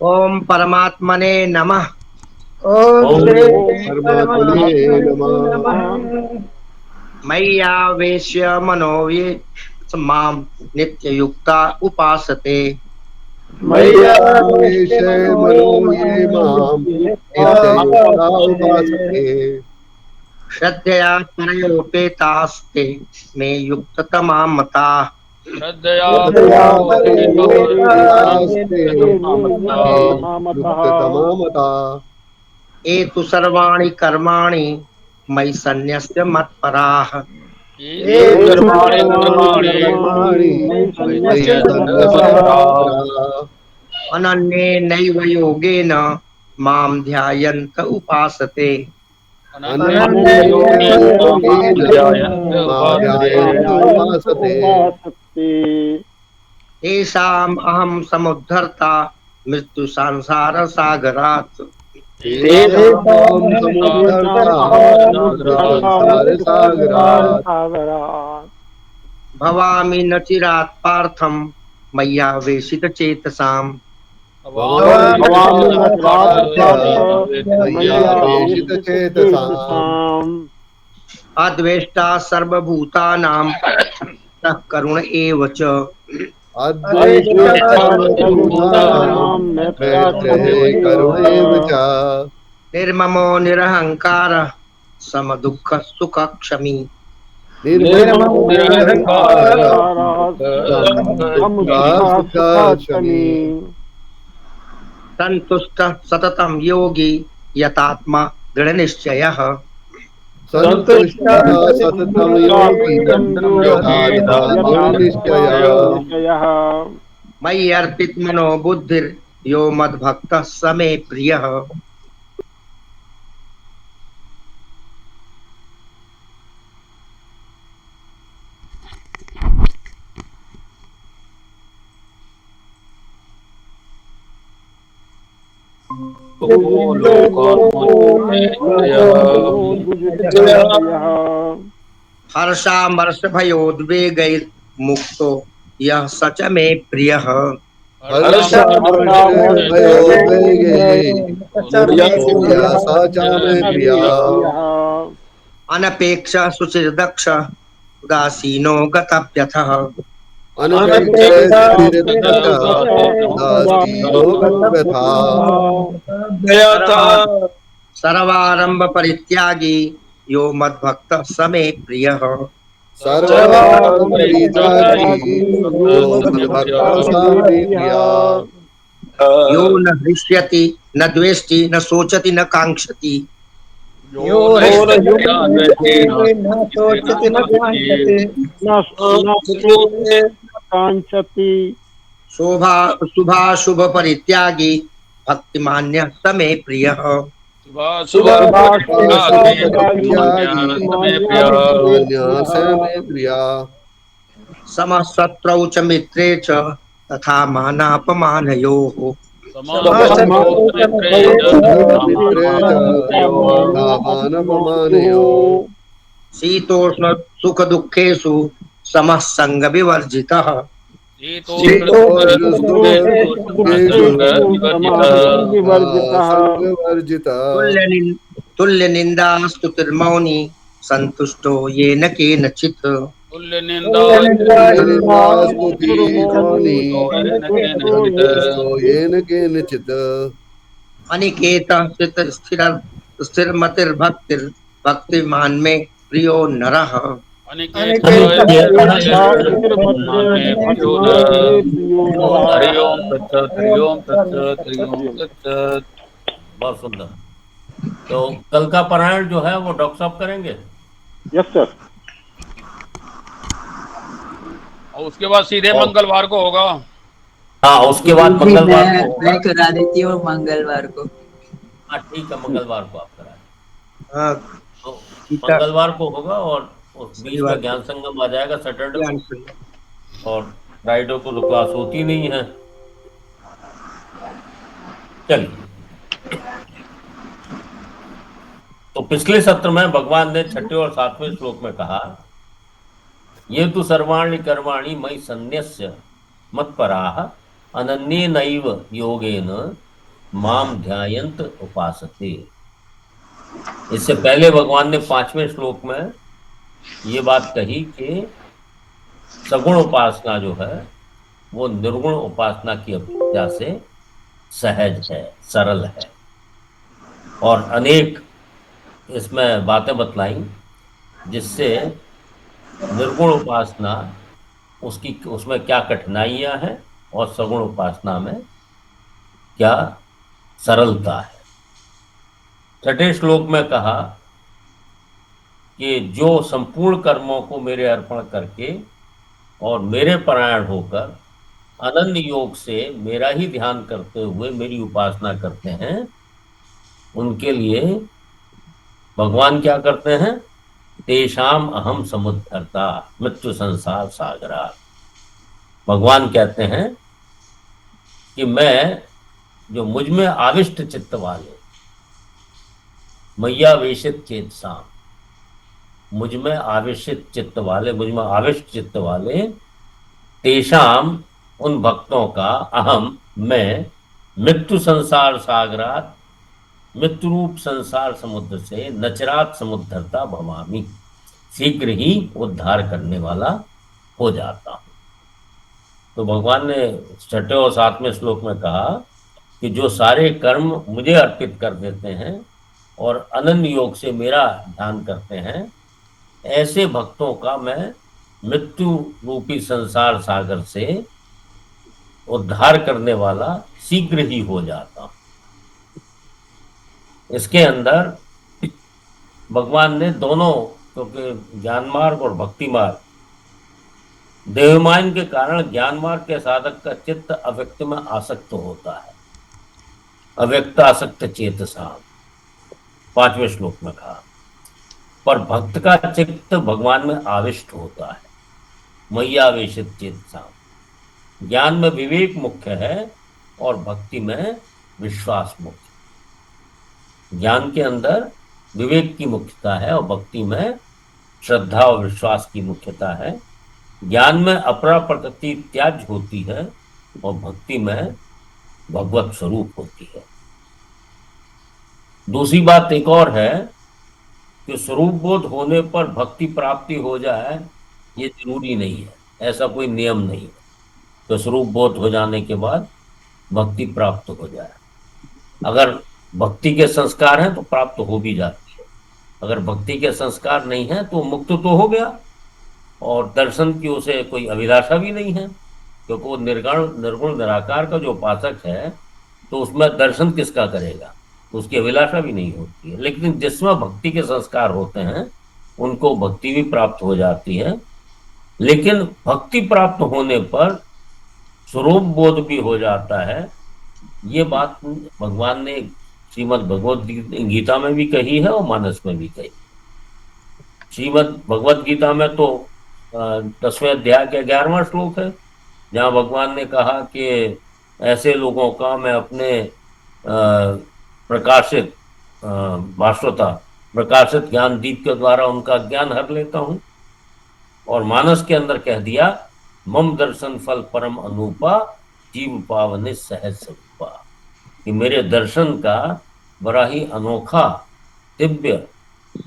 ओम परमात्मने नमः। ओम ओम श्री परमात्मने नमः। नमः। मय्यावेश्य मनो ये माम नित्ययुक्ता उपासते। मैया मय्यावेश मनो ये माम नित्ययुक्ता उपासते। श्रद्धया परयोपेतास्ते मे युक्ततमा मता। श्रद्धया श्रद्धया परयोपेतास्ते मे युक्ततमा मता। एतु सर्वाणि कर्माणि मयि सन्न्यस्य मत्पराः। ये तु सर्वाणि कर्माणि कर्माणि मयि मयि सन्न्यस्य मत्पराः मत्पराः। अनन्येनैव योगेन मां ध्यायन्त उपासते। अनन्ययोगेन मां ध्यायन्त मां ध्यायन्त उपासते। उपासते। तेषाम् अहं समुद्धर्ता मृत्यु संसार सागरात्। तेषामहं समुद्धर्ता मृत्युसंसार सागरात्। भवामि न चिरात् पार्थं मय्यावेशितचेतसाम्। भवामि न चिरात् पार्थ मय्यावेशितचेतसाम्। मय्यावेशितचेतसाम्। अद्वेष्टा सर्वभूतानां सः करुण एव च। अद्वेष्टा सर्वभूतानां मैत्रेय करुणैव च। निर्ममो निरहङ्कारः समदुःखसुखक्षमी। निर्ममो निर्ममो निरहङ्कारः निरहङ्कारः समदुःखः सुखक्षमी। सन्तुष्टः सततं योगी यतात्मा दृढनिश्चयः। सन्तुष्टः सततं योगी यथात्मा दृढनिश्चयः। मयि अर्पितमनो बुद्धिर्यो मद्भक्तः स मे प्रियः। हर्षामर्षभयोद्वेगैर्मुक्तो यः स च मे प्रियः। हर्षामर्षभयोद्वेगैः मुक्तो यः स च मे प्रियः। अनपेक्षः शुचिर्दक्षः उदासीनो गतव्यथः। अनपेक्षः सुचिर्दक्षः उदासीनो गतव्यथा। सर्वारंभ परित्यागी यो मद्भक्तः स मे प्रियः। सर्वारंभ परित्यागी यो मद्भक्तः स मे प्रियः। यो न हृष्यति न द्वेष्टि न शोचति न कांक्षति। यो न इच्छति न शोचति न कांक्षति शोभा शुभाशुभ परित्यागी भक्तिमान्यः स मे प्रियः। शुभाशुभ परित्यागी मे प्रियः। भक्तिमान्यः स मे प्रियः। समः शत्रौ च मित्रे च तथा मानापमानयोः। समासत्रोत्र मित्रे च तथा मानापमानयोः। शीतोष्ण सुख दुःखेषु समः संग विवर्जितः। शीतोष्ण सुख दुःखेषु संगवर्जितः। तुल्य निंदा स्तुतिर्मौनी संतुष्टो येन केनचित्। तुल्य निंदा तुल्यनिन्दास्तुति मौनी केनचित्। संतुष्टो येन केनचित्। अनिकेतः स्थिरमतिर्भक्तिर्भक्तिमान् मे प्रियो नरः। अनिकेतः मे प्रियो नरः। हरि ओम तत्सत, हरि ओम तत्सत, हरि ओम तत्सत। बहुत सुंदर। तो कल का पारायण जो है वो डॉक्टर साहब करेंगे। Yes sir. और उसके बाद सीधे मंगलवार को होगा। हाँ, उसके बाद मंगलवार को होगा। मैं करा देती हूँ मंगलवार को। हाँ ठीक है, मंगलवार को आप कराएं। हाँ, तो मंगलवार को होगा और उस बीच शनिवार में ज्ञान संगम आ जाएगा सैटरडे ज्ञान को। संगम। और फ्राइडे को तो क्लास होती नहीं है। चलिए, तो पिछले सत्र में भगवान ने 6वें और 7वें श्लोक में कहा, ये तो सर्वाणि कर्माणि मयि सन्न्यस्य मत्पराः अनन्येनैव योगेन माम ध्यायंत उपासते। इससे पहले भगवान ने 5वें श्लोक में ये बात कही कि सगुण उपासना जो है वो निर्गुण उपासना की अपेक्षा से सहज है, सरल है, और अनेक इसमें बातें बतलाई जिससे निर्गुण उपासना उसमें क्या कठिनाइयां हैं और सगुण उपासना में क्या सरलता है। 6ठे श्लोक में कहा कि जो संपूर्ण कर्मों को मेरे अर्पण करके और मेरे परायण होकर अनन्य योग से मेरा ही ध्यान करते हुए मेरी उपासना करते हैं, उनके लिए भगवान क्या करते हैं? तेषाम अहम समुद्धरता मृत्यु संसार सागरा। भगवान कहते हैं कि मैं जो मुझ में आविष्ट चित्त वाले, मय्यावेशित चेतसाम, मुझ में आविष्ट चित्त वाले, मुझ में आविष्ट चित्त वाले, तेषाम उन भक्तों का, अहम मैं, मृत्यु संसार सागरात, मृत्यु रूप संसार समुद्र से नचरात समुद्धरता भवामी, शीघ्र ही उद्धार करने वाला हो जाता हूं। तो भगवान ने 6ठे और 7वें श्लोक में कहा कि जो सारे कर्म मुझे अर्पित कर देते हैं और अनन्य योग से मेरा ध्यान करते हैं, ऐसे भक्तों का मैं मृत्यु रूपी संसार सागर से उद्धार करने वाला शीघ्र ही हो जाता हूं। इसके अंदर भगवान ने दोनों, क्योंकि ज्ञान मार्ग और भक्ति मार्ग, देवमान के कारण ज्ञान मार्ग के साधक का चित्त अव्यक्त में आसक्त होता है, अव्यक्त आसक्त चेतसा, 5वें श्लोक में कहा। पर भक्त का चित्त भगवान में आविष्ट होता है, मय्यावेशित चेतसा। ज्ञान में विवेक मुख्य है और भक्ति में विश्वास मुख्य। ज्ञान के अंदर विवेक की मुख्यता है और भक्ति में श्रद्धा और विश्वास की मुख्यता है। ज्ञान में अपरा प्रकृति त्याज होती है और भक्ति में भगवत स्वरूप होती है। दूसरी बात एक और है कि स्वरूप बोध होने पर भक्ति प्राप्ति हो जाए, ये जरूरी नहीं है, ऐसा कोई नियम नहीं है तो स्वरूप बोध हो जाने के बाद भक्ति प्राप्त हो जाए। अगर भक्ति के संस्कार हैं तो प्राप्त हो भी जाती है, अगर भक्ति के संस्कार नहीं है तो मुक्त तो हो गया और दर्शन की उसे कोई अभिलाषा भी नहीं है, क्योंकि वो निर्गुण निराकार का जो उपासक है तो उसमें दर्शन किसका करेगा, उसकी अभिलाषा भी नहीं होती है। लेकिन जिसमें भक्ति के संस्कार होते हैं उनको भक्ति भी प्राप्त हो जाती है। लेकिन भक्ति प्राप्त होने पर स्वरूप बोध भी हो जाता है। ये बात भगवान ने श्रीमद् भगवद गीता में भी कही है और मानस में भी कही। श्रीमद् भगवद गीता में तो 10वें अध्याय के 11वां श्लोक है, जहाँ भगवान ने कहा कि ऐसे लोगों का मैं अपने प्रकाशित भास्वता प्रकाशित ज्ञान दीप के द्वारा उनका ज्ञान हर लेता हूँ। और मानस के अंदर कह दिया, मम दर्शन फल परम अनुपा जीव पावन सहज स्वरूपा, कि मेरे दर्शन का बड़ा ही अनोखा दिव्य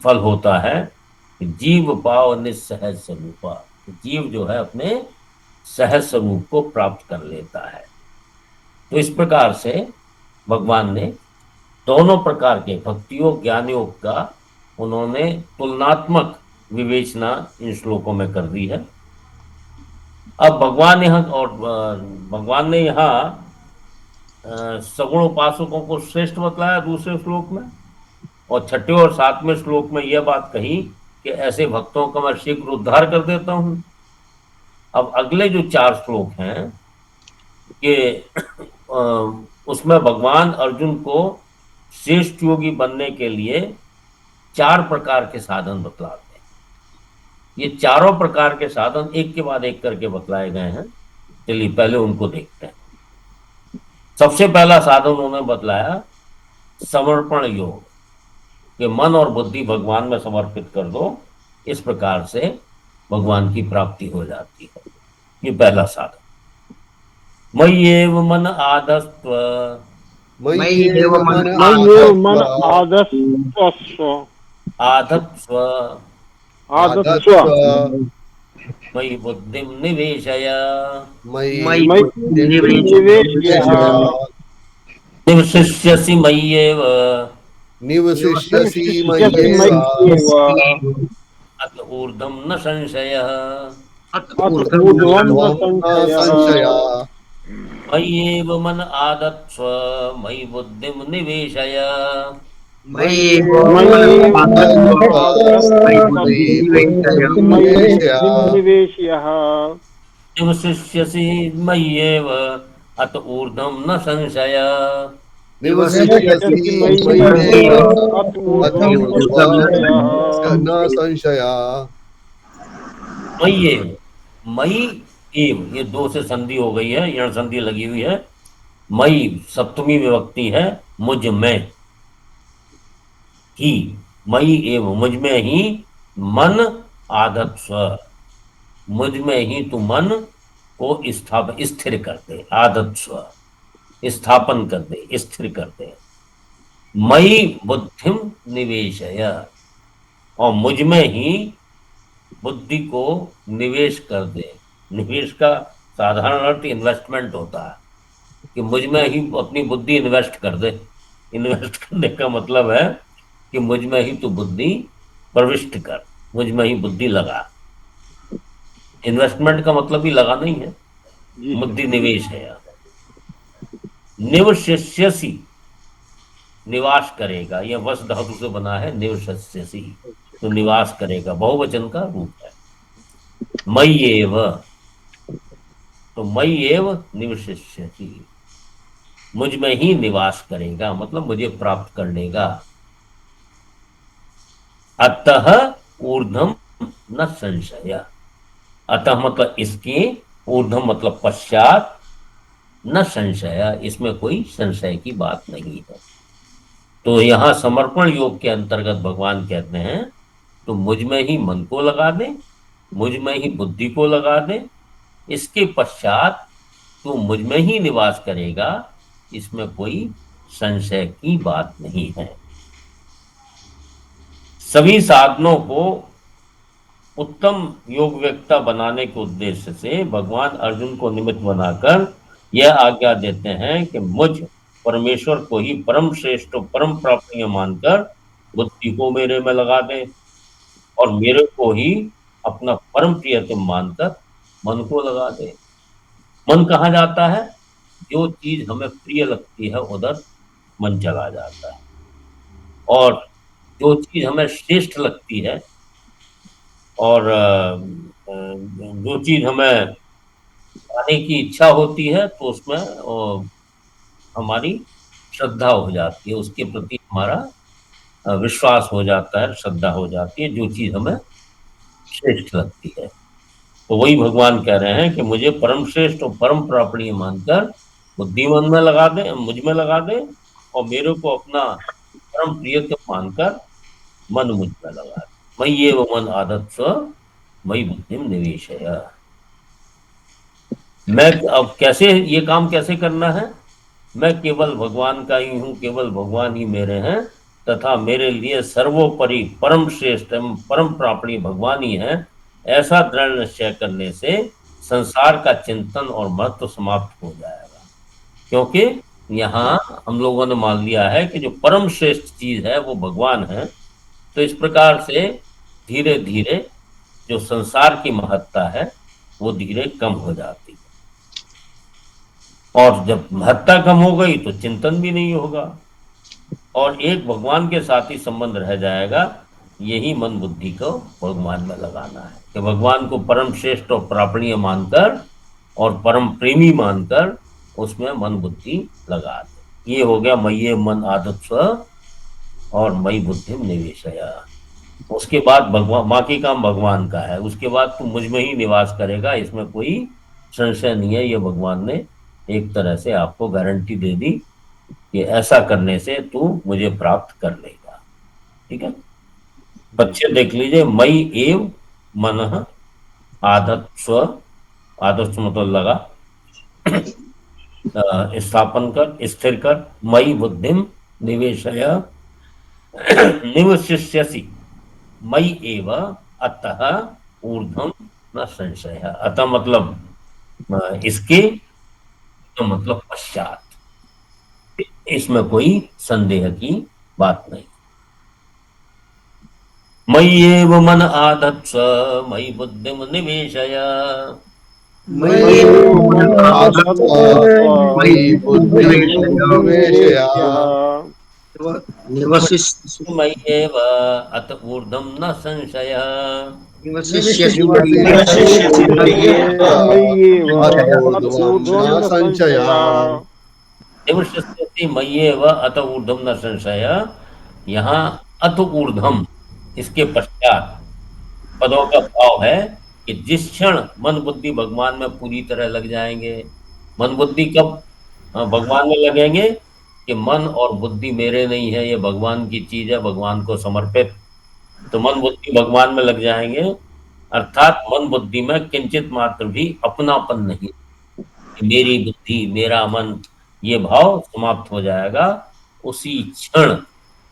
फल होता है कि जीव पावन सहज स्वरूपा, जीव जो है अपने सहज स्वरूप को प्राप्त कर लेता है। तो इस प्रकार से भगवान ने दोनों प्रकार के भक्ति योग ज्ञान योग का उन्होंने तुलनात्मक विवेचना इन श्लोकों में कर दी है। अब भगवान ने यहाँ सगुण उपासकों को श्रेष्ठ बतलाया दूसरे श्लोक में, और 6ठे और 7वें श्लोक में यह बात कही कि ऐसे भक्तों का मैं शीघ्र उद्धार कर देता हूँ। अब अगले जो 4 श्लोक हैं कि उसमें भगवान अर्जुन को श्रेष्ठ योगी बनने के लिए 4 प्रकार के साधन बतलाते हैं। ये चारों प्रकार के साधन एक के बाद एक करके बतलाए गए हैं। चलिए पहले उनको देखते हैं। सबसे पहला साधन उन्होंने बतलाया समर्पण योग, कि मन और बुद्धि भगवान में समर्पित कर दो, इस प्रकार से भगवान की प्राप्ति हो जाती है। ये पहला साधन। मय्येव मन आधस्त्व मय्येव मन मय्येव मन आधत्स्व आदत्स्व आधत्स्व मयि बुद्धिं निवेशय मयि मयि निवेशय निवशिष्यसि मय्येव निवसिष्यसि निवसिष्यसि मय्येव मय्येव अत ऊर्ध्वं न संशयः अत ऊर्ध्वं न त्वं न संशयः संशयः मय्येव मन आदत्स्व मयि बुद्धिं निवेशय मय्येव मय्येव आदत्स्व मयि बुद्धिं मयि निवेशय बुद्धिं निवेशयः निवशिष्यसि मय्येव अत ऊर्ध्वं न संशय निवसिष्यसि निवसिष्यसि मय्येव मय्येव अत अत ऊर्ध्वं न संशयः न संशयः मय्येव मयि एव ये दो से संधि हो गई है, यण संधि लगी हुई है। मयि सप्तमी विभक्ति है, मुझ में ही, मयि एव मुझ में ही मन आधत्स्व मुझ में ही तू मन को स्थिर कर दे, आधत्स्व स्थापन कर दे, स्थिर कर दे। मयि बुद्धिम निवेशय और मुझ में ही बुद्धि को निवेश कर दे। निवेश का साधारण अर्थ इन्वेस्टमेंट होता है कि मुझ में ही अपनी बुद्धि इन्वेस्ट कर दे। इन्वेस्ट करने का मतलब है कि मुझ में ही तू बुद्धि प्रविष्ट कर, मुझ में ही बुद्धि लगा। इन्वेस्टमेंट का मतलब ही लगा नहीं है, बुद्धि निवेश है। निवशिष्यसि निवास करेगा, यह वस धातु से बना है, निवशिष्यसि तो निवास करेगा, बहुवचन का रूप है। मय्येव तो मय्येव निवशिष्यसि मुझ में ही निवास करेगा, मतलब मुझे प्राप्त कर लेगा। अतः ऊर्ध्वं न संशय, अतः मतलब इसके, ऊर्ध्वं मतलब पश्चात, न संशय इसमें कोई संशय की बात नहीं है। तो यहां समर्पण योग के अंतर्गत भगवान कहते हैं तो मुझ में ही मन को लगा दे, मुझ में ही बुद्धि को लगा दे, इसके पश्चात तू मुझ में ही निवास करेगा, इसमें कोई संशय की बात नहीं है। सभी साधनों को उत्तम योग व्यक्ता बनाने के उद्देश्य से भगवान अर्जुन को निमित्त बनाकर यह आज्ञा देते हैं कि मुझ परमेश्वर को ही परम श्रेष्ठ परम प्राप्तियां मानकर बुद्धि को मेरे में लगा दे और मेरे को ही अपना परम प्रियतम मानकर मन को लगा दे। मन कहाँ जाता है? जो चीज हमें प्रिय लगती है उधर मन चला जाता है, और जो चीज हमें श्रेष्ठ लगती है और जो चीज हमें पाने की इच्छा होती है तो उसमें हमारी श्रद्धा हो जाती है, उसके प्रति हमारा विश्वास हो जाता है, श्रद्धा हो जाती है, जो चीज हमें श्रेष्ठ लगती है। तो वही भगवान कह रहे हैं कि मुझे परम श्रेष्ठ और परम प्रापणीय मानकर बुद्धि मन में लगा दे, मुझ में लगा दे, और मेरे को अपना परम प्रियतम मानकर मन मुझ में लगा दे। मय्येव मन आधत्स्व मयि बुद्धिम निवेशय। मैं अब कैसे ये काम कैसे करना है? मैं केवल भगवान का ही हूँ, केवल भगवान ही मेरे हैं, तथा मेरे लिए सर्वोपरि परम श्रेष्ठ एवं परम प्रापणी भगवान ही है, ऐसा दृढ़ निश्चय करने से संसार का चिंतन और महत्व समाप्त हो जाएगा। क्योंकि यहाँ हम लोगों ने मान लिया है कि जो परम श्रेष्ठ चीज है वो भगवान है, तो इस प्रकार से धीरे धीरे जो संसार की महत्ता है वो धीरे कम हो जाती है, और जब महत्ता कम हो गई तो चिंतन भी नहीं होगा और एक भगवान के साथ ही संबंध रह जाएगा। यही मन बुद्धि को भगवान में लगाना है कि भगवान को परम श्रेष्ठ और प्रापणीय मानकर और परम प्रेमी मानकर उसमें मन बुद्धि लगा दे। ये हो गया मय्ये मन आधत्स्व और मयि बुद्धिम निवेशय। उसके बाद भगवान, बाकी काम भगवान का है, उसके बाद तू मुझ में ही निवास करेगा, इसमें कोई संशय नहीं है। ये भगवान ने एक तरह से आपको गारंटी दे दी कि ऐसा करने से तू मुझे प्राप्त कर लेगा। ठीक है, बच्चे देख लीजिए, मयि एव मनः आधत्स्व, आधत्स्व मतलब लगा, स्थापन कर, स्थिर कर। मयि बुद्धिम निवेशय निवशिष्यसि मयि एव अतः ऊर्ध्वं न संशय। अतः मतलब इसके, तो मतलब पश्चात, इसमें कोई संदेह की बात नहीं। मयि एव मन आधत्स मयि बुद्धिम निवेशय। मयि मन आधत्स्व मयि बुद्धिं निवेशय। निवसिष्यसि मयि एव अत ऊर्ध्वं न संशय। निवसिष्यसि न संशय। निवशिष्यसि मय्येव अत ऊर्ध्वं न संशय। यहाँ अत ऊर्ध्वम, इसके पश्चात पदों का भाव है कि जिस क्षण मन बुद्धि भगवान में पूरी तरह लग जाएंगे। मन बुद्धि कब भगवान में लगेंगे? कि मन और बुद्धि मेरे नहीं है, ये भगवान की चीज है, भगवान को समर्पित। तो मन बुद्धि भगवान में लग जाएंगे, अर्थात मन बुद्धि में किंचित मात्र भी अपनापन नहीं, मेरी बुद्धि मेरा मन, ये भाव समाप्त हो जाएगा। उसी क्षण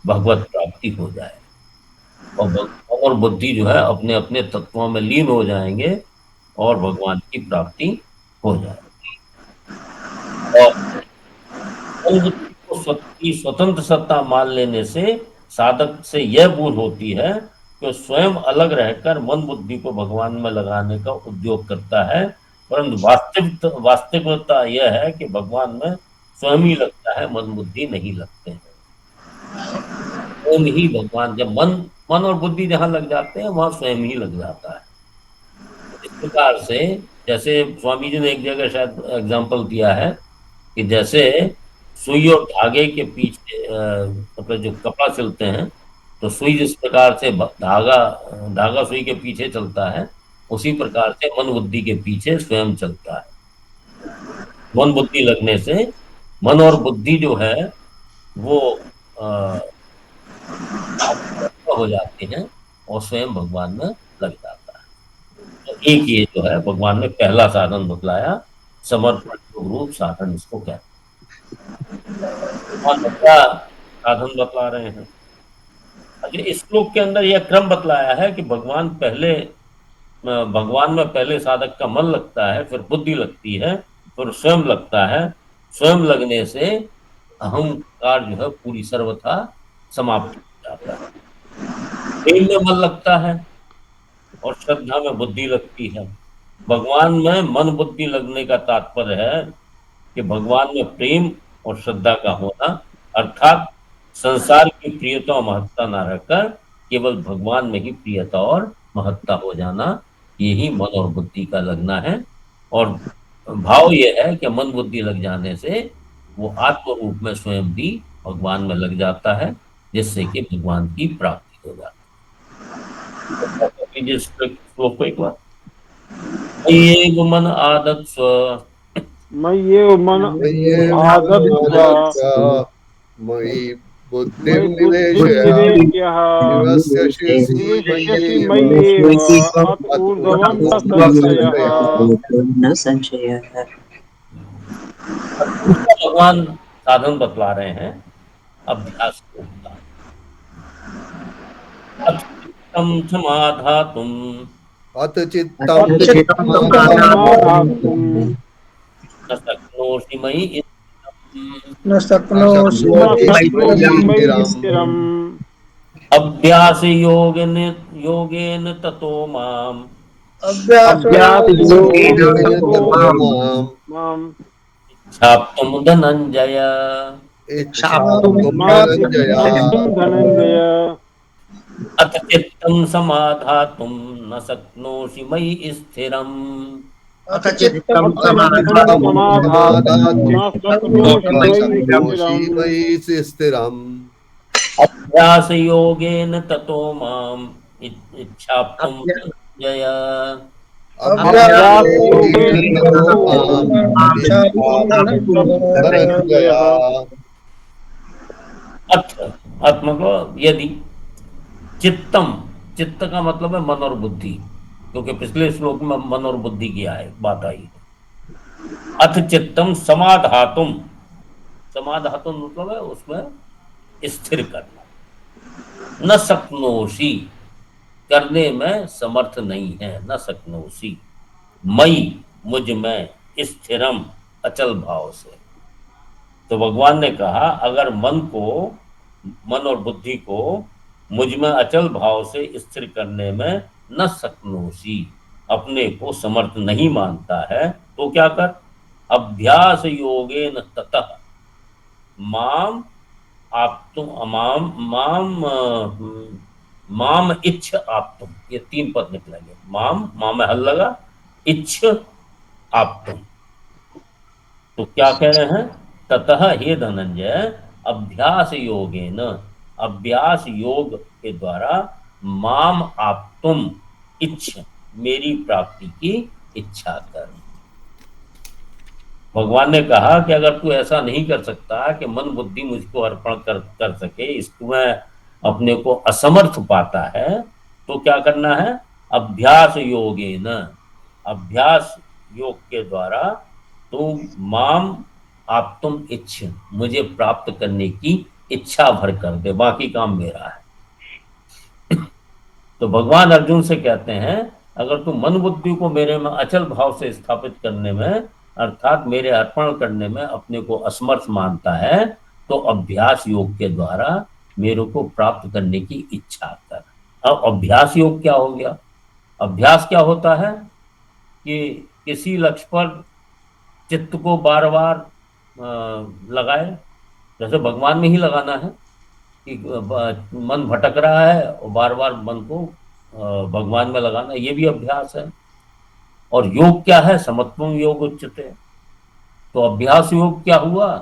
भगवत प्राप्ति हो जाएगी और भगवान और बुद्धि जो है अपने अपने तत्वों में लीन हो जाएंगे और भगवान की प्राप्ति हो जाएगी। और मन बुद्धि को स्वतंत्र सत्ता मान लेने से साधक से यह भूल होती है कि स्वयं अलग रहकर मन बुद्धि को भगवान में लगाने का उद्योग करता है, परंतु वास्तविकता यह है कि भगवान में स्वयं ही लगता है, मन बुद्धि नहीं लगते हैं। स्वयं ही भगवान, जब मन और बुद्धि जहां लग जाते हैं वहां स्वयं ही लग जाता है। इस प्रकार से जैसे स्वामी जी ने एक जगह शायद एग्जाम्पल दिया है कि जैसे सुई और धागे के पीछे मतलब जो कपड़ा सिलते हैं, तो सुई जिस प्रकार से धागा सुई के पीछे चलता है, उसी प्रकार से मन बुद्धि के पीछे स्वयं चलता है। मन बुद्धि लगने से मन और बुद्धि जो है वो हो जाते हैं और स्वयं भगवान में लग जाता है। तो एक ये जो है भगवान ने पहला साधन बतलाया, समर्पण रूप साधन इसको कहते हैं। क्या साधन बतला रहे हैं? अच्छा, इस श्लोक के अंदर यह क्रम बतलाया है कि भगवान में पहले साधक का मन लगता है, फिर बुद्धि लगती है, फिर स्वयं लगता है। स्वयं लगने से अहंकार जो है पूरी सर्वथा समाप्त हो जाता है। प्रेम में मन लगता है और श्रद्धा में बुद्धि लगती है। भगवान में मन बुद्धि लगने का तात्पर्य है कि भगवान में प्रेम और श्रद्धा का होना, अर्थात संसार की प्रियता और महत्ता न रहकर केवल भगवान में ही प्रियता और महत्ता हो जाना, यही मन और बुद्धि का लगना है। और भाव यह है कि मन बुद्धि लग जाने से वो आत्म रूप में स्वयं भी भगवान में लग जाता है, जिससे कि भगवान की प्राप्ति हो जाती है। श्लोक को एक बार, मय्येव मन आदत्स्व मय्येव मन आदत्स्व मयि बुद्धिं निवेशय निवेशयसि मय्येव अत ऊर्ध्वं न संशयः। न संशयः। भगवान साधन बतला रहे हैं अभ्यास को। अचित्तम समाधातुम अथ चित्तं न शक्नोषि मयि न शक्नोषि मयि स्थिरम्। अभ्यास योगेन ततो माम इच्छाप्तुं धनंजय। धनंजय अथ चित्तं समाधातुं न शक्नोषि मयि स्थिरम्। अथ चित्तं मयि स्थिरम्। अभ्यास योगेन ततो माम इच्छाप्तुं धनंजय। अथ मतलब यदि, चित्तम, चित्त का मतलब है मन और बुद्धि, क्योंकि पिछले श्लोक में मन और बुद्धि की बात आई। अथ चित्तम समाधातुम, समाधातुम मतलब है उसमें स्थिर करना, न शक्नोषि करने में समर्थ नहीं है, न शक्नोषि, मई मुझ में, स्थिरम अचल भाव से। तो भगवान ने कहा अगर मन और बुद्धि को मुझ में अचल भाव से स्थिर करने में न शक्नोषि, अपने को समर्थ नहीं मानता है, तो क्या कर, अभ्यास योगेन ततः माम आप्तुम, माम इच्छ आप्तुम, ये 3 पद निकलेंगे। माम में हल लगा, इच्छ आप्तुम। तो क्या कह रहे हैं, ततः हे धनंजय अभ्यास योगेन, अभ्यास योग के द्वारा माम आप्तुम इच्छ, मेरी प्राप्ति की इच्छा कर। भगवान ने कहा कि अगर तू ऐसा नहीं कर सकता कि मन बुद्धि मुझको अर्पण कर सके, इसमें अपने को असमर्थ पाता है, तो क्या करना है, अभ्यास योगेन, अभ्यास योग के द्वारा तू माम आप तुम इच्छ, मुझे प्राप्त करने की इच्छा भर कर दे, बाकी काम मेरा है। तो भगवान अर्जुन से कहते हैं अगर तू मन बुद्धि को मेरे में अचल भाव से स्थापित करने में, अर्थात मेरे अर्पण करने में अपने को असमर्थ मानता है, तो अभ्यास योग के द्वारा मेरे को प्राप्त करने की इच्छा कर। अब अभ्यास योग क्या हो गया, अभ्यास क्या होता है कि किसी लक्ष्य पर चित्त को बार बार लगाए, जैसे भगवान में ही लगाना है कि मन भटक रहा है और बार बार मन को भगवान में लगाना, ये भी अभ्यास है। और योग क्या है, समत्वम योग उच्चते। तो अभ्यास योग क्या हुआ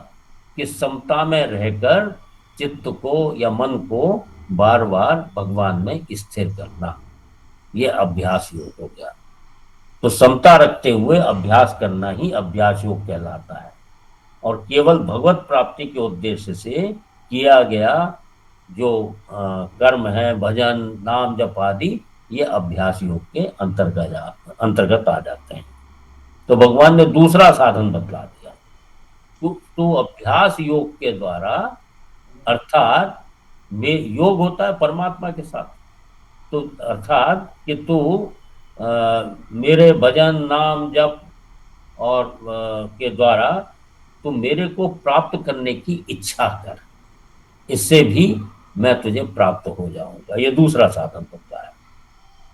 कि समता में रहकर चित्त को या मन को बार बार भगवान में स्थिर करना, ये अभ्यास योग हो गया। तो समता रखते हुए अभ्यास करना ही अभ्यास योग कहलाता है। और केवल भगवत प्राप्ति के उद्देश्य से किया गया जो कर्म है, भजन, नाम जप आदि, ये अभ्यास योग के अंतर्गत आ जाते हैं। तो भगवान ने दूसरा साधन बतला दिया, तो अभ्यास योग के द्वारा, अर्थात में योग होता है परमात्मा के साथ, तो अर्थात कि तू मेरे भजन, नाम जप और के द्वारा तू मेरे को प्राप्त करने की इच्छा कर, इससे भी मैं तुझे प्राप्त हो जाऊंगा। ये दूसरा साधन होता है।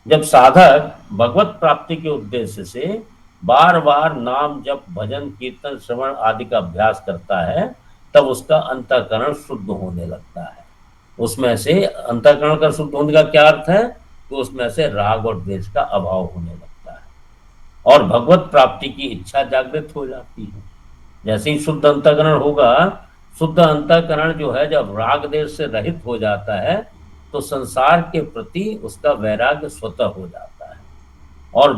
जब साधक भगवत प्राप्ति के उद्देश्य से बार बार नाम जप, भजन, कीर्तन, श्रवण आदि का अभ्यास करता है, तब उसका अंतःकरण शुद्ध होने लगता है। उसमें से अंतःकरण का शुद्ध होने का क्या अर्थ है, तो उसमें से राग और द्वेष का अभाव होने लगता है और भगवत प्राप्ति की इच्छा जागृत हो जाती है। जैसे ही शुद्ध अंतःकरण होगा, शुद्ध अंतःकरण जो है जब राग द्वेष से रहित हो जाता है, तो संसार के प्रति उसका वैराग्य स्वतः हो जाता है और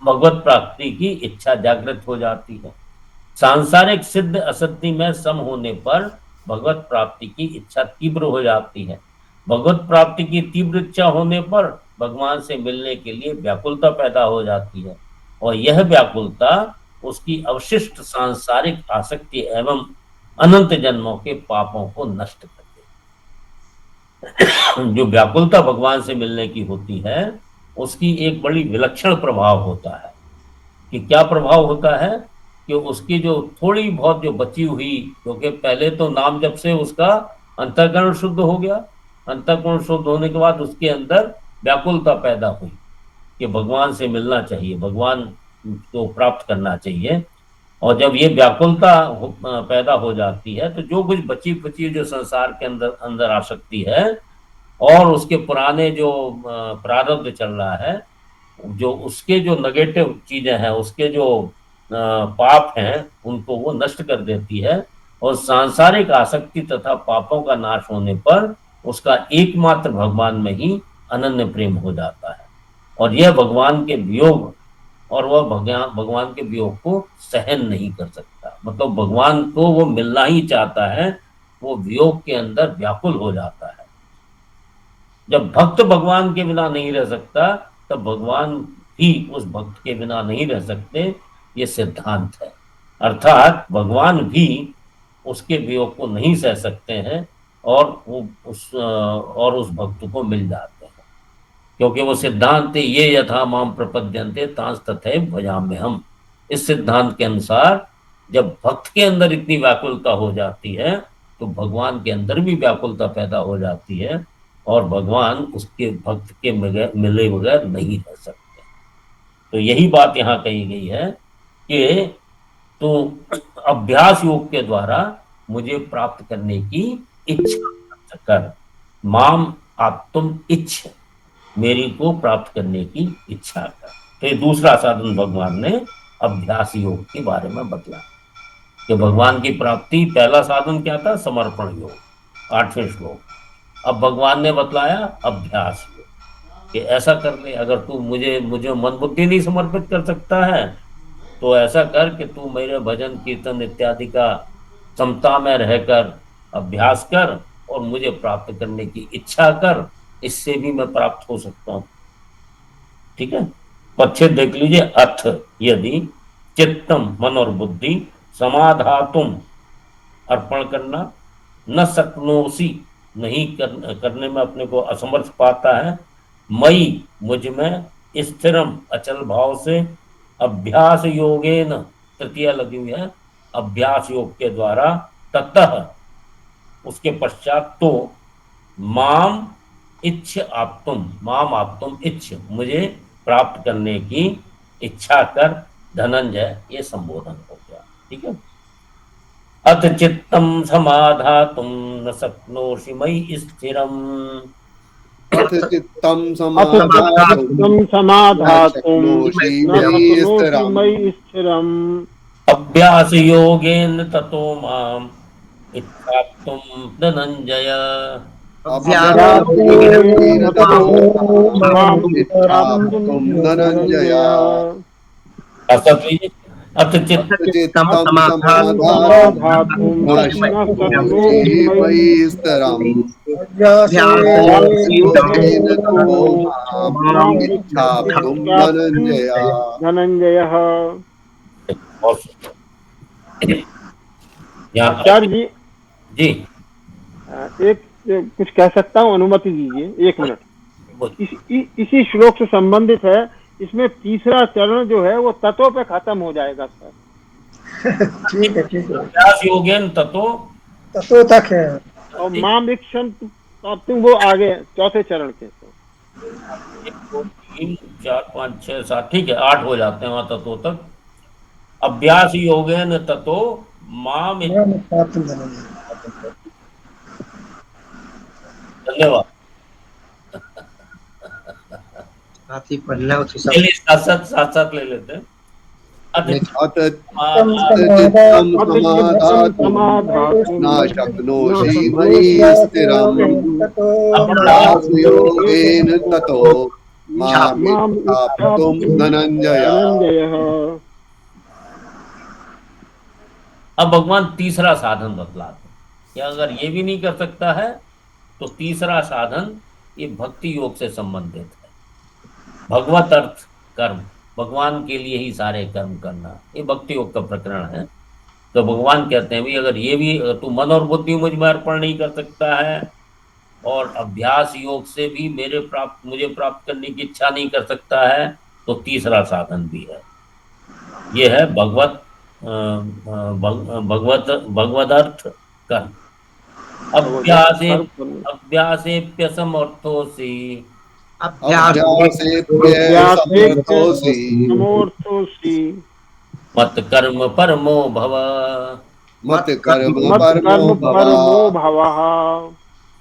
भगवत प्राप्ति की इच्छा जागृत हो जाती है। सांसारिक सिद्ध असद्धि में सम होने पर भगवत प्राप्ति की इच्छा तीव्र हो जाती है। भगवत प्राप्ति की तीव्र इच्छा होने पर भगवान से मिलने के लिए व्याकुलता पैदा हो जाती है और यह व्याकुलता उसकी अवशिष्ट सांसारिक आसक्ति एवं अनंत जन्मों के पापों को नष्ट कर देती। जो व्याकुलता भगवान से मिलने की होती है, उसकी एक बड़ी विलक्षण प्रभाव होता है। कि क्या प्रभाव होता है कि उसकी जो थोड़ी बहुत जो बची हुई, क्योंकि पहले तो नाम जप से उसका अंतःकरण शुद्ध हो गया, अंतःकरण शुद्ध होने के बाद उसके अंदर व्याकुलता पैदा हुई कि भगवान से मिलना चाहिए, भगवान को प्राप्त करना चाहिए। और जब ये व्याकुलता पैदा हो जाती है, तो जो कुछ बची खुची जो संसार के अंदर आसक्ति है और उसके पुराने जो प्रारब्ध चल रहा है, जो उसके जो नेगेटिव चीजें हैं, उसके जो पाप हैं, उनको वो नष्ट कर देती है और सांसारिक आसक्ति तथा पापों का नाश होने पर उसका एकमात्र भगवान में ही अनन्य प्रेम हो जाता है। और यह भगवान के वियोग, और वह भगवान के वियोग को सहन नहीं कर सकता, मतलब भगवान को वो मिलना ही चाहता है, वो वियोग के अंदर व्याकुल हो जाता है। जब भक्त भगवान के बिना नहीं रह सकता, तब भगवान भी उस भक्त के बिना नहीं रह सकते, ये सिद्धांत है। अर्थात भगवान भी उसके वियोग को नहीं सह सकते हैं और वो उस भक्त को मिल जाते हैं, क्योंकि वो सिद्धांत ये यथा माम प्रपद्यन्ते तांस तथैव भजाम्यहम्। इस सिद्धांत के अनुसार जब भक्त के अंदर इतनी व्याकुलता हो जाती है तो भगवान के अंदर भी व्याकुलता पैदा हो जाती है और भगवान उसके भक्त के मिले बगैर नहीं रह सकते। तो यही बात यहाँ कही गई है कि तो अभ्यास योग के द्वारा मुझे प्राप्त करने की इच्छा कर, माम आप्तुम इच्छ, मेरी को प्राप्त करने की इच्छा कर। तो ये दूसरा साधन भगवान ने अभ्यास योग के बारे में बतला कि भगवान की प्राप्ति पहला साधन क्या था, समर्पण योग, 8वें श्लोक। अब भगवान ने बतलाया अभ्यास योग कि ऐसा कर ले, अगर तू मुझे मन बुद्धि नहीं समर्पित कर सकता है तो ऐसा कर कि तू मेरे भजन कीर्तन इत्यादि का समता में रहकर अभ्यास कर और मुझे प्राप्त करने की इच्छा कर, इससे भी मैं प्राप्त हो सकता हूँ। ठीक है, पच्छेद देख लीजिए। अथ यदि चित्तम, मन और बुद्धि, समाधातुम, अर्पण करना, न शक्नोसी, नहीं करने में अपने को असमर्थ पाता है, मई, मुझ में, स्थिरम, अचल भाव से, अभ्यास योगेन, तृतीया लगी हुई है, अभ्यास योग के द्वारा, ततः, उसके पश्चात, तो माम इच्छ आप्तुम, माम आप्तुम इच्छ, मुझे प्राप्त करने की इच्छा कर धनंजय, ये संबोधन हो गया। ठीक है। अथ चित्तम समाधातुम न शक्नोषि मयि स्थिरम, अथ चित्तम अथ चित्तं समाधातुं न शक्नोषि मयि स्थिरम्। अभ्यास योगेन ततो माम इच्छाप्तुम धनंजय। धनंजय। अथ चित्तम समाधातुं न शक्नोषि मयि स्थिरम्। धनंजय। आचार्य जी जी, एक कुछ कह सकता हूँ, अनुमति दीजिए 1 मिनट। इसी श्लोक से संबंधित है। इसमें तीसरा चरण जो है वो तत्व पे खत्म हो जाएगा सर। ठीक है अभ्यास योगेन तत्व तक है। और माम इक्षन वो आगे चौथे चरण के। 1 2 3 4 5 6 7, ठीक है, 8 हो जाते हैं वहां तत्व तक। अभ्यास योगेन ततो माम, धन्यवाद। साथ ही पढ़ना हो तो सब चलिए साथ साथ ले लेते हैं। अथ चित्तं समाधातुं न शक्नोषि मयि स्थिरम्। अभ्यास योगेन ततो माम इच्छाप्तुं धनंजय। अब भगवान तीसरा साधन बतलाते हैं कि अगर ये भी नहीं कर सकता है तो तीसरा साधन ये भक्ति योग से संबंधित है। भगवत अर्थ कर्म, भगवान के लिए ही सारे कर्म करना, ये भक्ति योग का प्रकरण है। तो भगवान कहते हैं भाई अगर ये भी तू मन और बुद्धि मुझ में अर्पण नहीं कर सकता है और अभ्यास योग से भी मुझे प्राप्त करने की इच्छा नहीं कर सकता है तो तीसरा साधन भी है। ये है भगवदर्थ कर्म। अभ्यासेप्यसमर्थोऽसि मत कर्म परमो भव।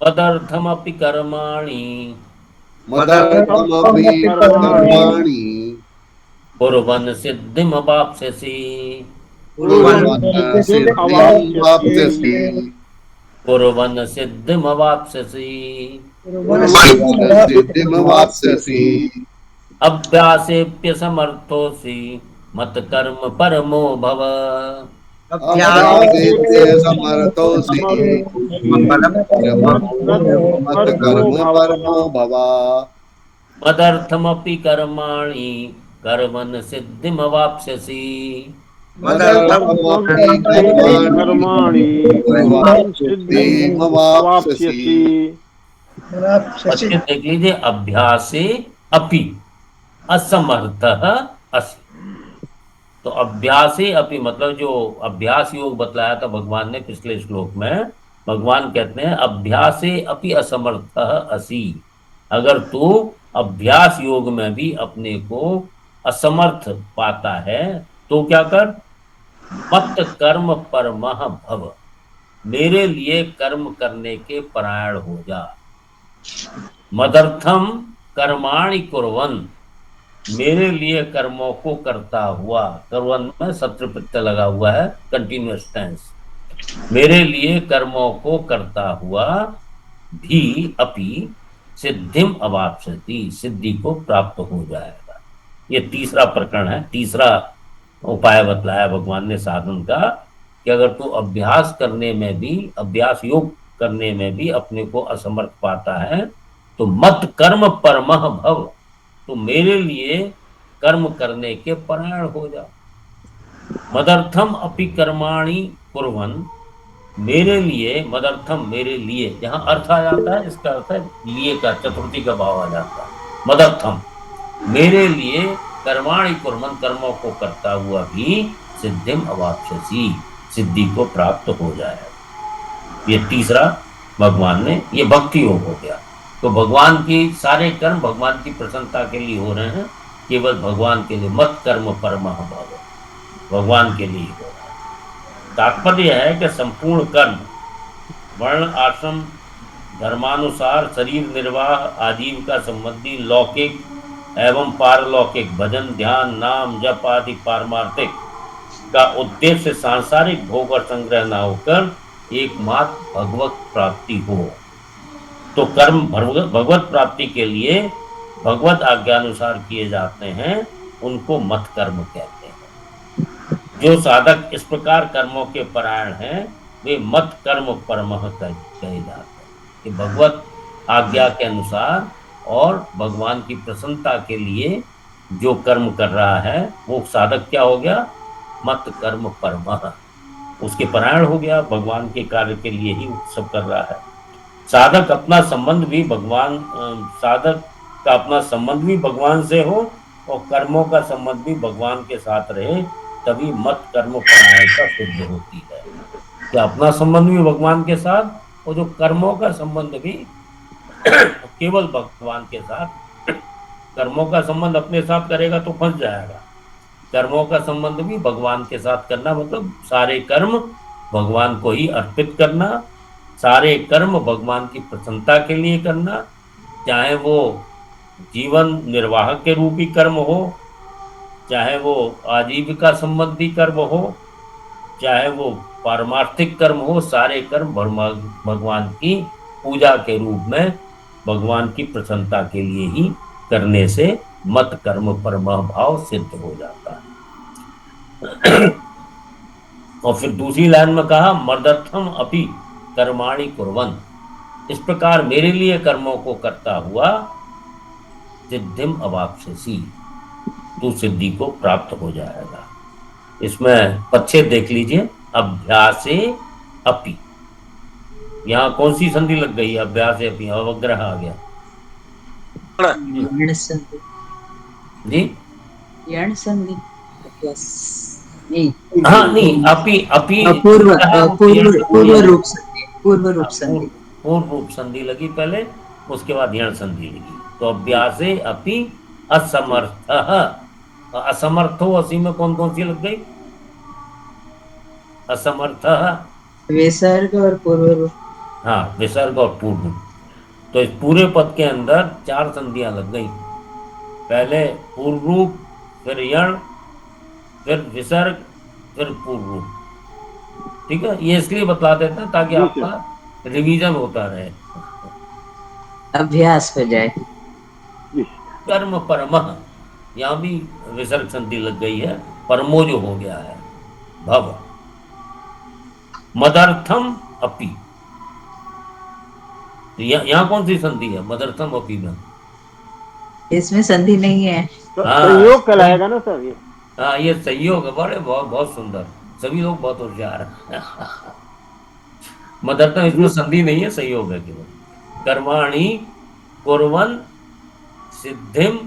मदर्थमपि कर्माणि कुर्वन् सिद्धिमवाप्स्यसि। कुर्वन् सिद्धिमवाप्स्यसि। अभ्यासेप्यसमर्थोऽसि मत कर्म परमो भव। मदर्थमपि कर्माणि कुर्वन् सिद्धिमवाप्स्यसि। मदर्थम कर्माणि सिद्धिमवाप्स्यसि। बच्चे देख लीजिए, अभ्यासे अपि असमर्थः असि। तो अभ्यासे अपि मतलब जो अभ्यास योग बतलाया था भगवान ने पिछले श्लोक में, भगवान कहते हैं अभ्यासे अपि असमर्थः असि। अगर तू अभ्यास योग में भी अपने को असमर्थ पाता है तो क्या कर, मत कर्म परमः भव, मेरे लिए कर्म करने के परायण हो जा। मदर्थम कर्माणि कुर्वन्, मेरे लिए कर्मों को करता हुआ, कुर्वन् में सत्र प्रत्यय लगा हुआ है, कंटिन्यूअस टेंस, मेरे लिए कर्मों को करता हुआ भी अपि सिद्धिम अवाप्स्यति, सिद्धि को प्राप्त हो जाएगा। ये तीसरा प्रकरण है, तीसरा उपाय बतलाया भगवान ने साधन का, कि अगर तू अभ्यास करने में भी, अभ्यास योग करने में भी अपने को असमर्थ पाता है तो मत कर्म परमः भव, तो मेरे लिए कर्म करने के परायण हो जा। मदर्थम अपि कर्माणि कुर्वन्, मेरे लिए, मदर्थम मेरे लिए, जहां अर्थ आ जाता है इसका अर्थ है लिए का, चतुर्थी का भाव आ जाता है। मदर्थम मेरे लिए कर्माणि कुर्वन्, कर्मों को करता हुआ भी सिद्धिम अवाप्स्यसि, सिद्धि को प्राप्त हो जाएगा। ये तीसरा भगवान ने, ये भक्ति योग हो गया। तो भगवान की सारे कर्म भगवान की प्रसन्नता के लिए हो रहे हैं, केवल भगवान के लिए, मत कर्म परमः भव, भगवान के लिए हो रहा है। तात्पर्य है कि संपूर्ण कर्म वर्ण आश्रम धर्मानुसार शरीर निर्वाह, आजीविका संबंधी लौकिक एवं पारलौकिक भजन ध्यान नाम जप आदि पारमार्थिक का उद्देश्य सांसारिक भोग और संग्रह न होकर एकमात्र भगवत प्राप्ति हो। तो कर्म भगवत प्राप्ति के लिए भगवत आज्ञानुसार किए जाते हैं, उनको मत कर्म कहते हैं। जो साधक इस प्रकार कर्मों के परायण हैं वे मत कर्म परमः कहे जाते हैं, कि भगवत आज्ञा के अनुसार और भगवान की प्रसन्नता के लिए जो कर्म कर रहा है वो साधक क्या हो गया, मत कर्म परमः, उसके परायण हो गया, भगवान के कार्य के लिए ही सब कर रहा है। साधक अपना संबंध भी भगवान, साधक का अपना संबंध भी भगवान से हो और कर्मों का संबंध भी भगवान के साथ रहे, तभी मत कर्म परायणता सिद्ध होती है। कि अपना संबंध भी भगवान के साथ और जो कर्मों का संबंध भी केवल भगवान के साथ। कर्मों का संबंध अपने साथ करेगा तो फंस जाएगा, कर्मों का संबंध भी भगवान के साथ करना, मतलब सारे कर्म भगवान को ही अर्पित करना, सारे कर्म भगवान की प्रसन्नता के लिए करना, चाहे वो जीवन निर्वाह के रूपी कर्म हो, चाहे वो आजीविका संबंधी कर्म हो, चाहे वो पारमार्थिक कर्म हो, सारे कर्म भगवान की पूजा के रूप में भगवान की प्रसन्नता के लिए ही करने से मत कर्म परमः भाव सिद्ध हो जाता है। और फिर दूसरी लाइन में कहा मदर्थम अपि कर्माणि कुर्वन्, इस प्रकार मेरे लिए कर्मों को करता हुआ सिद्धिम अवाप्स्यसि, तू सिद्धि को प्राप्त हो जाएगा। इसमें पच्छेद देख लीजिए, अभ्यासे अपि, यहाँ कौन सी संधि लग गई है, अभ्यासे अपि, अवग्रह आ गया जी, यण संधि हाँ नहीं, अपि अपि पूर्व रूप संधि, पूर्व रूप संधि लगी पहले, उसके बाद यण संधि लगी। तो अभ्यासे अपि असमर्थः, असमर्थो असी में कौन कौन सी लग गई, असमर्थः विसर्ग और पूर्व रूप, हाँ विसर्ग और पूर्व रूप। तो इस पूरे पद के अंदर 4 संधियां लग गई, पहले पूर्व रूप, फिर यण, फिर विसर्ग, फिर पूर्व रूप। ठीक है, ये इसलिए बता देते हैं ताकि आपका रिवीजन होता रहे, अभ्यास हो जाए। कर्म परमः, यहाँ भी विसर्ग संधि लग गई है, परमो जो हो गया है भव। मदर्थम अपि, तो यहाँ कौन सी संधि है, मदर्थम अपि में? इसमें संधि नहीं है, संयोग कहलाएगा ना सर ये। हाँ, ये संयोग है, बड़े बहुत बहुत सुंदर। सभी लोग बहुत होशियार हैं। मदरतम इसमें संधि नहीं है, संयोग है केवल। कर्माणि कुर्वन् सिद्धिम,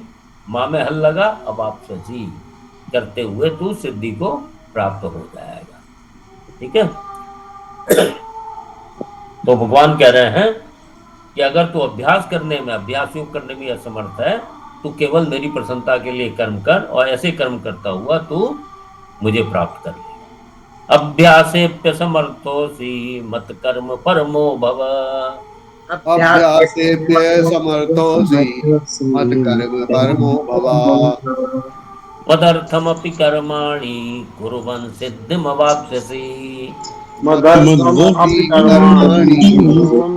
माँ में हल लगा, अब आप सची करते हुए तू सिद्धि को प्राप्त हो जाएगा। ठीक है। तो भगवान कह रहे हैं कि अगर तू अभ्यास करने में, अभ्यास योग करने में असमर्थ है, तू केवल मेरी प्रसन्नता के लिए कर्म कर, और ऐसे कर्म करता हुआ तू मुझे प्राप्त कर लेगा। अभ्यासेप्यसमर्थोऽसि मत कर्म परमो भव। अभ्यासेभ्य समर्थोऽसि मत कर्म परमो भव। मदर्थमपि कर्माणि कुर्वन् सिद्धिमवाप्स्यसि। मदर्थमपि कर्माणि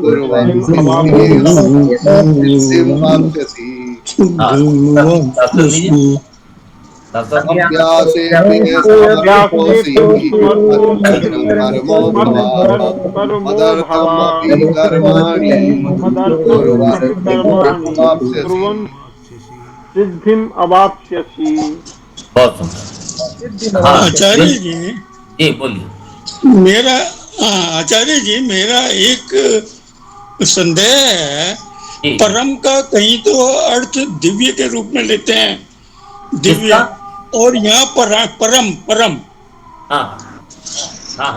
कुर्वन् सिद्धिं वाप्स्यसि। अभ्यासेभ्य समर्थोऽसि मत्कर्म परमो भव। मदर्थमपि कर्माणि कुर्वन् सिद्धिं वाप्स्यसि। सिद्धिम अवाप्स्यसि। बहुत सुंदर। हाँ, आचार्य जी, जी बोलिए। मेरा आचार्य जी, मेरा एक संदेह है। परम का कहीं तो अर्थ दिव्य के रूप में लेते हैं, दिव्य, और यहाँ परम परम,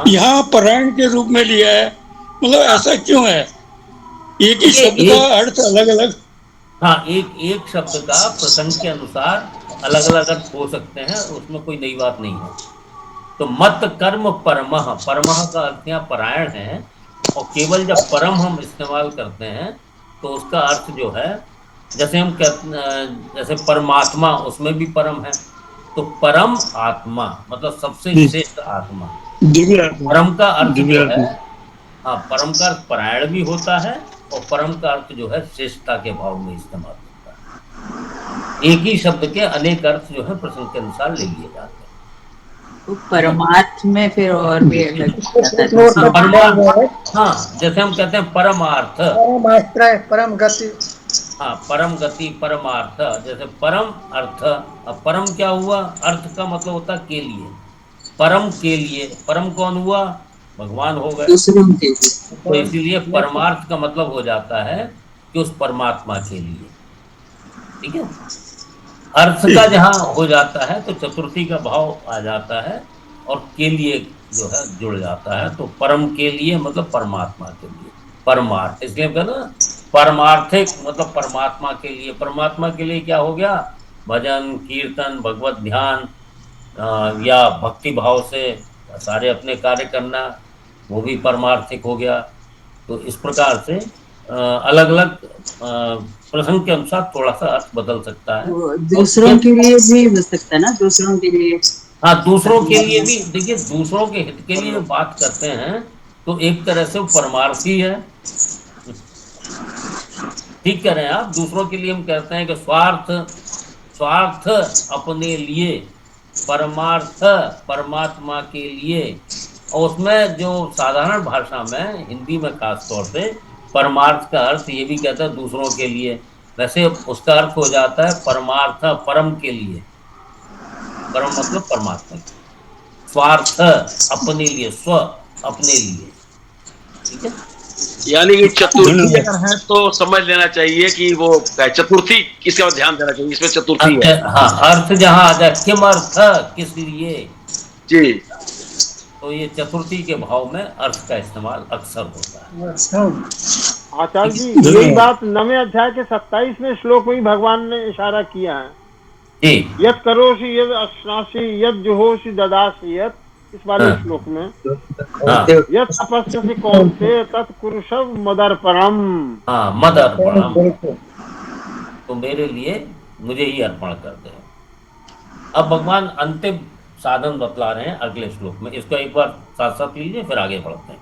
यहाँ परायण के रूप में लिया है। मतलब ऐसा क्यों है? एक ही शब्द का अर्थ अलग अलग। हाँ, एक शब्द का प्रसंग के अनुसार अलग अलग अर्थ हो सकते हैं, उसमें कोई नई बात नहीं है। तो मत कर्म परमः, परमः का अर्थ यहाँ परायण है, और केवल जब परम हम इस्तेमाल करते हैं तो उसका अर्थ जो है, जैसे हम कहते, जैसे परमात्मा, उसमें भी परम है, तो परम आत्मा मतलब सबसे श्रेष्ठ आत्मा। परम का अर्थ जो है, हाँ, परम का अर्थ परायण भी होता है, और परम का अर्थ जो है श्रेष्ठता के भाव में इस्तेमाल होता है। एक ही शब्द के अनेक अर्थ जो है प्रसंग के अनुसार ले लिए जाते हैं। तो परमार्थ में फिर और भी अलग हाँ, जैसे हम कहते हैं परमार्थ, परम गति। हाँ, परम गति, परमार्थ। जैसे परम अर्थ, अब परम क्या हुआ? अर्थ का मतलब होता है के लिए, परम के लिए। परम कौन हुआ? भगवान हो गए। तो इसीलिए परमार्थ का मतलब हो जाता है कि उस परमात्मा के लिए। ठीक है। अर्थ का जहां हो जाता है तो चतुर्थी का भाव आ जाता है, और के लिए जो है जुड़ जाता है। तो परम के लिए मतलब परमात्मा के लिए, परमार्थ। इसलिए कहना परमार्थिक मतलब परमात्मा के लिए। परमात्मा के लिए क्या हो गया? भजन, कीर्तन, भगवत ध्यान, या भक्ति भाव से सारे अपने कार्य करना, वो भी परमार्थिक हो गया। तो इस प्रकार से अलग अलग प्रसंग के अनुसार थोड़ा सा अर्थ बदल सकता है। दूसरों के लिए भी हो सकता है ना, दूसरों के लिए। हाँ, दूसरों के लिए भी। देखिए, दूसरों के हित के लिए जो बात करते हैं तो एक तरह से वो परमार्थी है। ठीक कह रहे हैं आप। दूसरों के लिए हम कहते हैं कि स्वार्थ, स्वार्थ अपने लिए, परमार्थ परमात्मा के लिए। और उसमें जो साधारण भाषा में, हिंदी में खास तौर से, परमार्थ का अर्थ ये भी कहता है दूसरों के लिए। वैसे उसका अर्थ हो जाता है परमार्थ परम के लिए। परम मतलब परमात्मा के, स्वार्थ अपने लिए, स्व अपने लिए। ठीक है। यानी कि चतुर्थी अगर है तो समझ लेना चाहिए कि वो चतुर्थी, इसका ध्यान देना चाहिए, इसमें चतुर्थी है। हाँ, अर्थ जहां आ जाए, किम अर्थ, किस लिए जी, तो ये चतुर्थी के भाव में अर्थ का इस्तेमाल अक्सर होता है। आचार्य जी, यही बात 9वें अध्याय के 27वें श्लोक में ही भगवान ने इशारा किया है। यत् करोषि यत् अश्नासि यत् जुहोषि ददासि यत्, इस वाले श्लोक में यत् तपस्यसि कौन्तेय तत् कुरुषव मदर्पणम्। हाँ, मदर्पणम्, तो मेरे लिए मुझे ही अर्पण कर दे। अब भगवान अंतिम साधन बतला रहे हैं अगले श्लोक में। इसको एक बार साथ साथ लीजिए, फिर आगे बढ़ते हैं।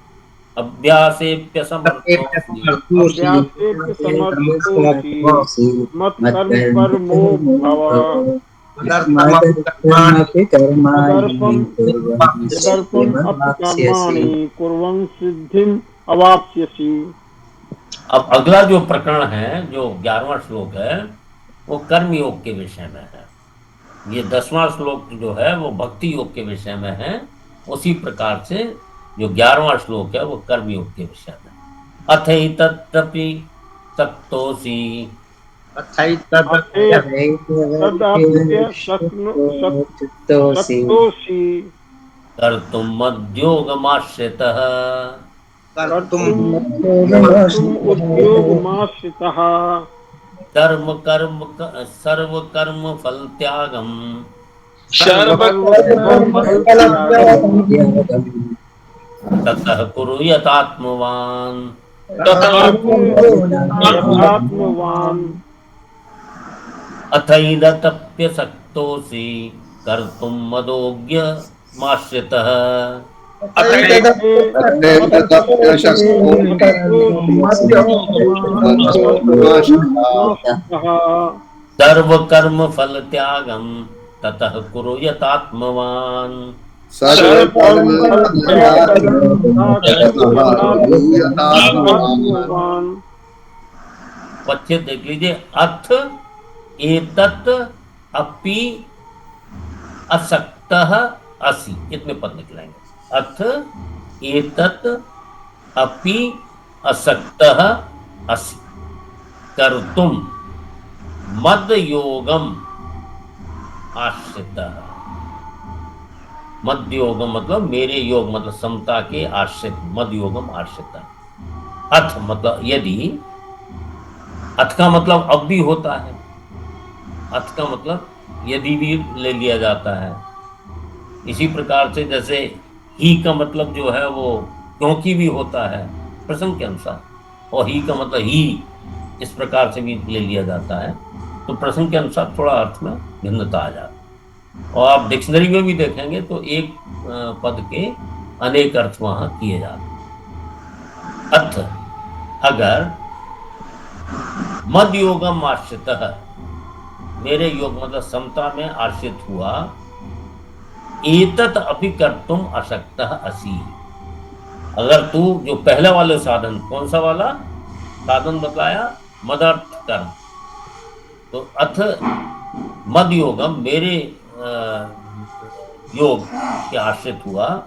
अभ्यासेप्यसमर्थोऽसि मत्कर्म परमो भव। कुर्वन् सिद्धिम् अवाप्स्यसि। अब अगला जो प्रकरण है, जो 11वां श्लोक है, वो कर्म योग के विषय में है। ये 10वां श्लोक जो है वो भक्ति योग के विषय में है। उसी प्रकार से जो 11वां श्लोक है वो कर्म योग के विषय में। अथैतदपि सक्तोषि तदप्य शक्नोषि कर्तुम् मद्योगमाश्रितः कर्तुम् उद्योगमाश्रितः कर्म कर्म सर्व कर्म फल त्यागम ततः कुरु यतात्मवान् अथैदप्यसक्तोषि कर्तुम् मदोग्यमाश्रितः सर्व कर्म फल त्यागम ततः कुरु यतात्मवान्। पच्चीस देख लीजिए। अथ एतत् अपि असक्तः असि, इतने पद निकलेंगे। अथ एतत् अपि असक्तः असि कर्तुम मद योगम आश्रितः। मद योगम मतलब मेरे योग, मतलब समता के आश्रित। मद योगम आश्रितः। अथ मतलब यदि, अथ का मतलब अब भी होता है। अथ का मतलब यदि भी ले लिया जाता है। इसी प्रकार से जैसे ही का मतलब जो है वो क्योंकि भी होता है प्रसंग के अनुसार, और ही का मतलब ही इस प्रकार से भी ले लिया जाता है। तो प्रसंग के अनुसार थोड़ा अर्थ में भिन्नता आ जाती है। और आप डिक्शनरी में भी देखेंगे तो एक पद के अनेक अर्थ वहां किए जाते हैं। अथ अगर मद योगम आश्रितः, मेरे योग मतलब समता में आश्रित हुआ, एतत् अपि कर्तुम अशक्तः असि, अगर तू जो पहले वाले साधन, कौन सा वाला साधन बताया, मदर्थ कर्म, तो अथ मद योगम मेरे योग के आश्रित हुआ,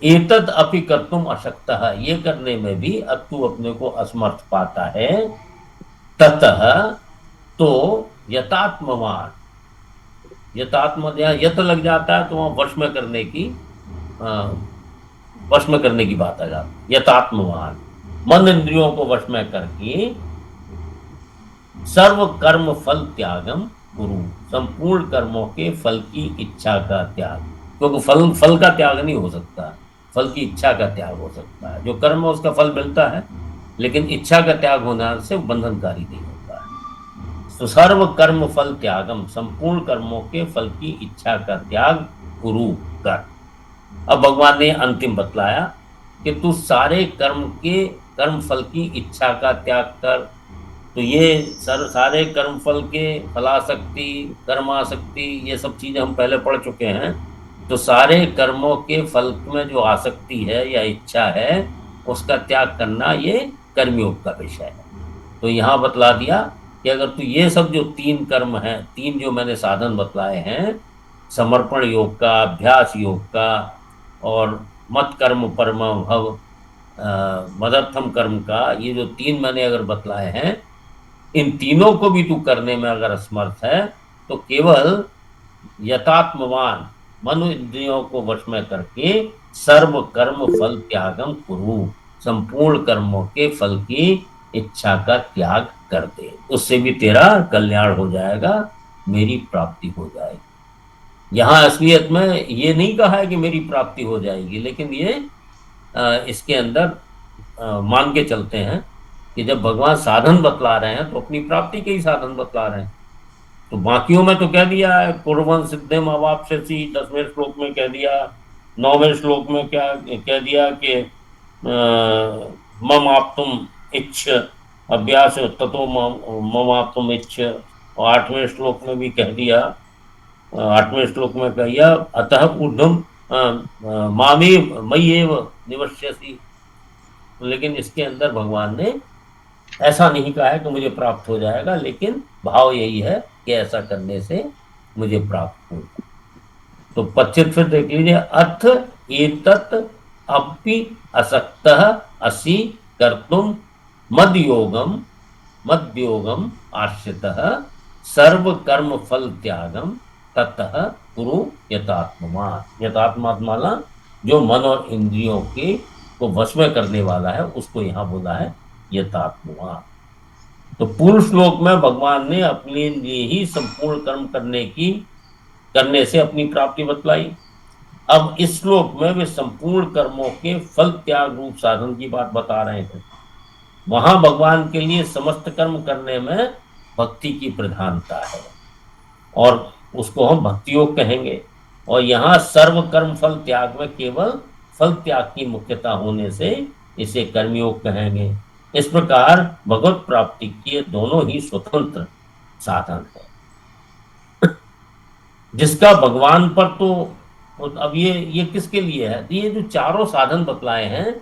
एतत् अपि कर्तुम अशक्तः, ये करने में भी अब तू अपने को असमर्थ पाता है। ततः तो यतात्मवान, यतात्म यत लग जाता है तो वहां वश में करने की बात आ जाती। यतात्मवान मन इंद्रियों को वश में करके सर्व कर्म फल त्यागम कुरु, संपूर्ण कर्मों के फल की इच्छा का त्याग, क्योंकि फल का त्याग नहीं हो सकता, फल की इच्छा का त्याग हो सकता है। जो कर्म है उसका फल मिलता है, लेकिन इच्छा का त्याग होने से बंधनकारी नहीं होता है। तो सर्व कर्म फल त्यागम, संपूर्ण कर्मों के फल की इच्छा का त्याग कुरु कर। अब भगवान ने अंतिम बतलाया कि तू सारे कर्म फल की इच्छा का त्याग कर। तो ये सारे कर्म फल के फलासक्ति, कर्मासक्ति, ये सब चीजें हम पहले पढ़ चुके हैं। तो सारे कर्मों के फल में जो आसक्ति है या इच्छा है उसका त्याग करना, ये कर्मयोग का विषय है। तो यहाँ बतला दिया कि अगर तू ये सब जो 3 कर्म हैं, 3 जो मैंने साधन बतलाए हैं, समर्पण योग का, अभ्यास योग का और मत कर्म परम भव मदर्थम कर्म का, ये जो 3 मैंने अगर बतलाए हैं, इन तीनों को भी तू करने में अगर असमर्थ है तो केवल यतात्मवान मन इंद्रियों को वश में करके सर्व कर्म फल त्यागम कुरु, संपूर्ण कर्मों के फल की इच्छा का त्याग कर दे, उससे भी तेरा कल्याण हो जाएगा, मेरी प्राप्ति हो जाएगी। यहाँ असलियत में ये नहीं कहा है कि मेरी प्राप्ति हो जाएगी, लेकिन ये इसके अंदर मान के चलते हैं कि जब भगवान साधन बतला रहे हैं तो अपनी प्राप्ति के ही साधन बतला रहे हैं। तो बाकियों में तो कह दिया है कुर्वन् सिद्धिम अवाप्स्यसि, 10वें श्लोक में कह दिया, 9वें श्लोक में क्या कह दिया कि मम आप्तुम इच्छ अभ्यास ततो मम आप्तुम इच्छ, और 8वें श्लोक में भी कह दिया, 8वें श्लोक में कह दिया अतः ऊर्ध्वम मामेव मय्येव निवश्यसि। लेकिन इसके अंदर भगवान ने ऐसा नहीं कहा है कि मुझे प्राप्त हो जाएगा, लेकिन भाव यही है कि ऐसा करने से मुझे प्राप्त होगा। तो 25 फिर देख लीजिए, अथ एतत् अपि असक्तः असि कर्तुम मद्योगम आश्रितः सर्व कर्म फल त्यागम ततः कुरु यतात्मवान। यतात्मात्माला जो मन और इंद्रियों के को वश में करने वाला है, उसको यहाँ बोला है यतात्मवान। तो पूर्व श्लोक में भगवान ने अपने लिए ही संपूर्ण कर्म करने से अपनी प्राप्ति बतलाई। अब इस श्लोक में वे संपूर्ण कर्मों के फल त्याग रूप साधन की बात बता रहे थे। वहां भगवान के लिए समस्त कर्म करने में भक्ति की प्रधानता है और उसको हम भक्ति योग कहेंगे। और यहाँ सर्व कर्म फल त्याग में केवल फल त्याग की मुख्यता होने से इसे कर्मयोग कहेंगे। इस प्रकार भगवत प्राप्ति के दोनों ही स्वतंत्र साधन है, जिसका भगवान पर तो अब ये किसके लिए है? ये जो चारों साधन बतलाए हैं,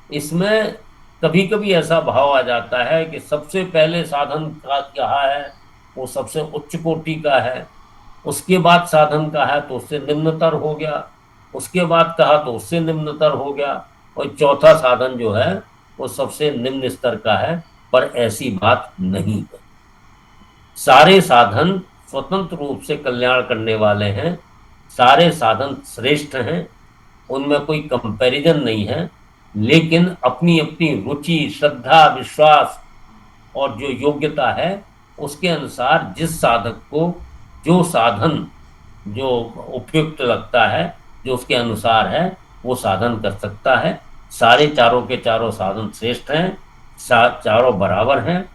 इसमें कभी कभी ऐसा भाव आ जाता है कि सबसे पहले साधन का क्या है, वो सबसे उच्च कोटि का है, उसके बाद साधन का है तो उससे निम्नतर हो गया, उसके बाद कहा तो उससे निम्नतर हो गया, और चौथा साधन जो है वो सबसे निम्न स्तर का है। पर ऐसी बात नहीं है। सारे साधन स्वतंत्र रूप से कल्याण करने वाले हैं, सारे साधन श्रेष्ठ हैं, उनमें कोई कंपैरिजन नहीं है। लेकिन अपनी अपनी रुचि, श्रद्धा, विश्वास और जो योग्यता है उसके अनुसार जिस साधक को जो साधन जो उपयुक्त लगता है, जो उसके अनुसार है, वो साधन कर सकता है। सारे चारों के चारों साधन श्रेष्ठ हैं, चारों बराबर हैं।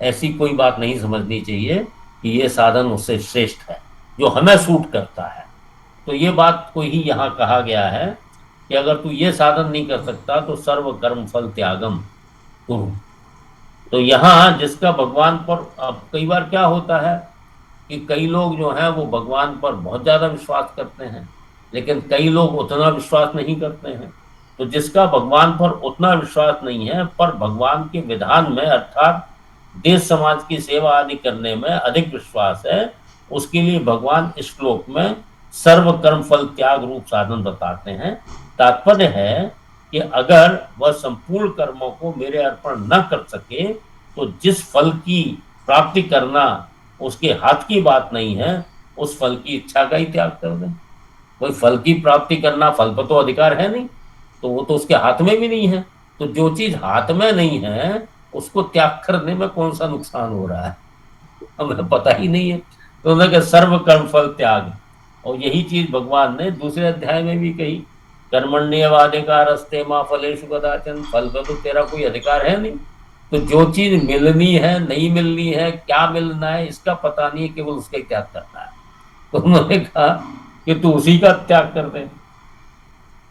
ऐसी कोई बात नहीं समझनी चाहिए कि ये साधन उससे श्रेष्ठ है जो हमें सूट करता है। तो ये बात को ही यहाँ कहा गया है कि अगर तू ये साधन नहीं कर सकता तो सर्व कर्म फल त्यागम कुरु। तो यहाँ जिसका भगवान पर, अब कई बार क्या होता है कि कई लोग जो हैं वो भगवान पर बहुत ज्यादा विश्वास करते हैं, लेकिन कई लोग उतना विश्वास नहीं करते हैं। तो जिसका भगवान पर उतना विश्वास नहीं है पर भगवान के विधान में अर्थात देश समाज की सेवा आदि करने में अधिक विश्वास है, उसके लिए भगवान इस श्लोक में सर्व कर्म फल त्याग रूप साधन बताते हैं। तात्पर्य है कि अगर वह संपूर्ण कर्मों को मेरे अर्पण न कर सके तो जिस फल की प्राप्ति करना उसके हाथ की बात नहीं है, उस फल की इच्छा का ही त्याग कर दें। कोई फल की प्राप्ति करना, फल पर तो अधिकार है नहीं, तो वो तो उसके हाथ में भी नहीं है। तो जो चीज हाथ में नहीं है उसको त्याग करने में कौन सा नुकसान हो रहा है, हमें पता ही नहीं है। तो उन्होंने कहा सर्व कर्म फल त्याग, और यही चीज भगवान ने दूसरे अध्याय में भी कही, कर्मण्येवाधिकारस्ते मा फलेषु कदाचन, फल पर तो तेरा कोई अधिकार है नहीं। तो जो चीज मिलनी है, नहीं मिलनी है, क्या मिलना है, इसका पता नहीं है, केवल उसका ही त्याग करना है। तो उन्होंने कहा कि तू उसी का त्याग कर दे।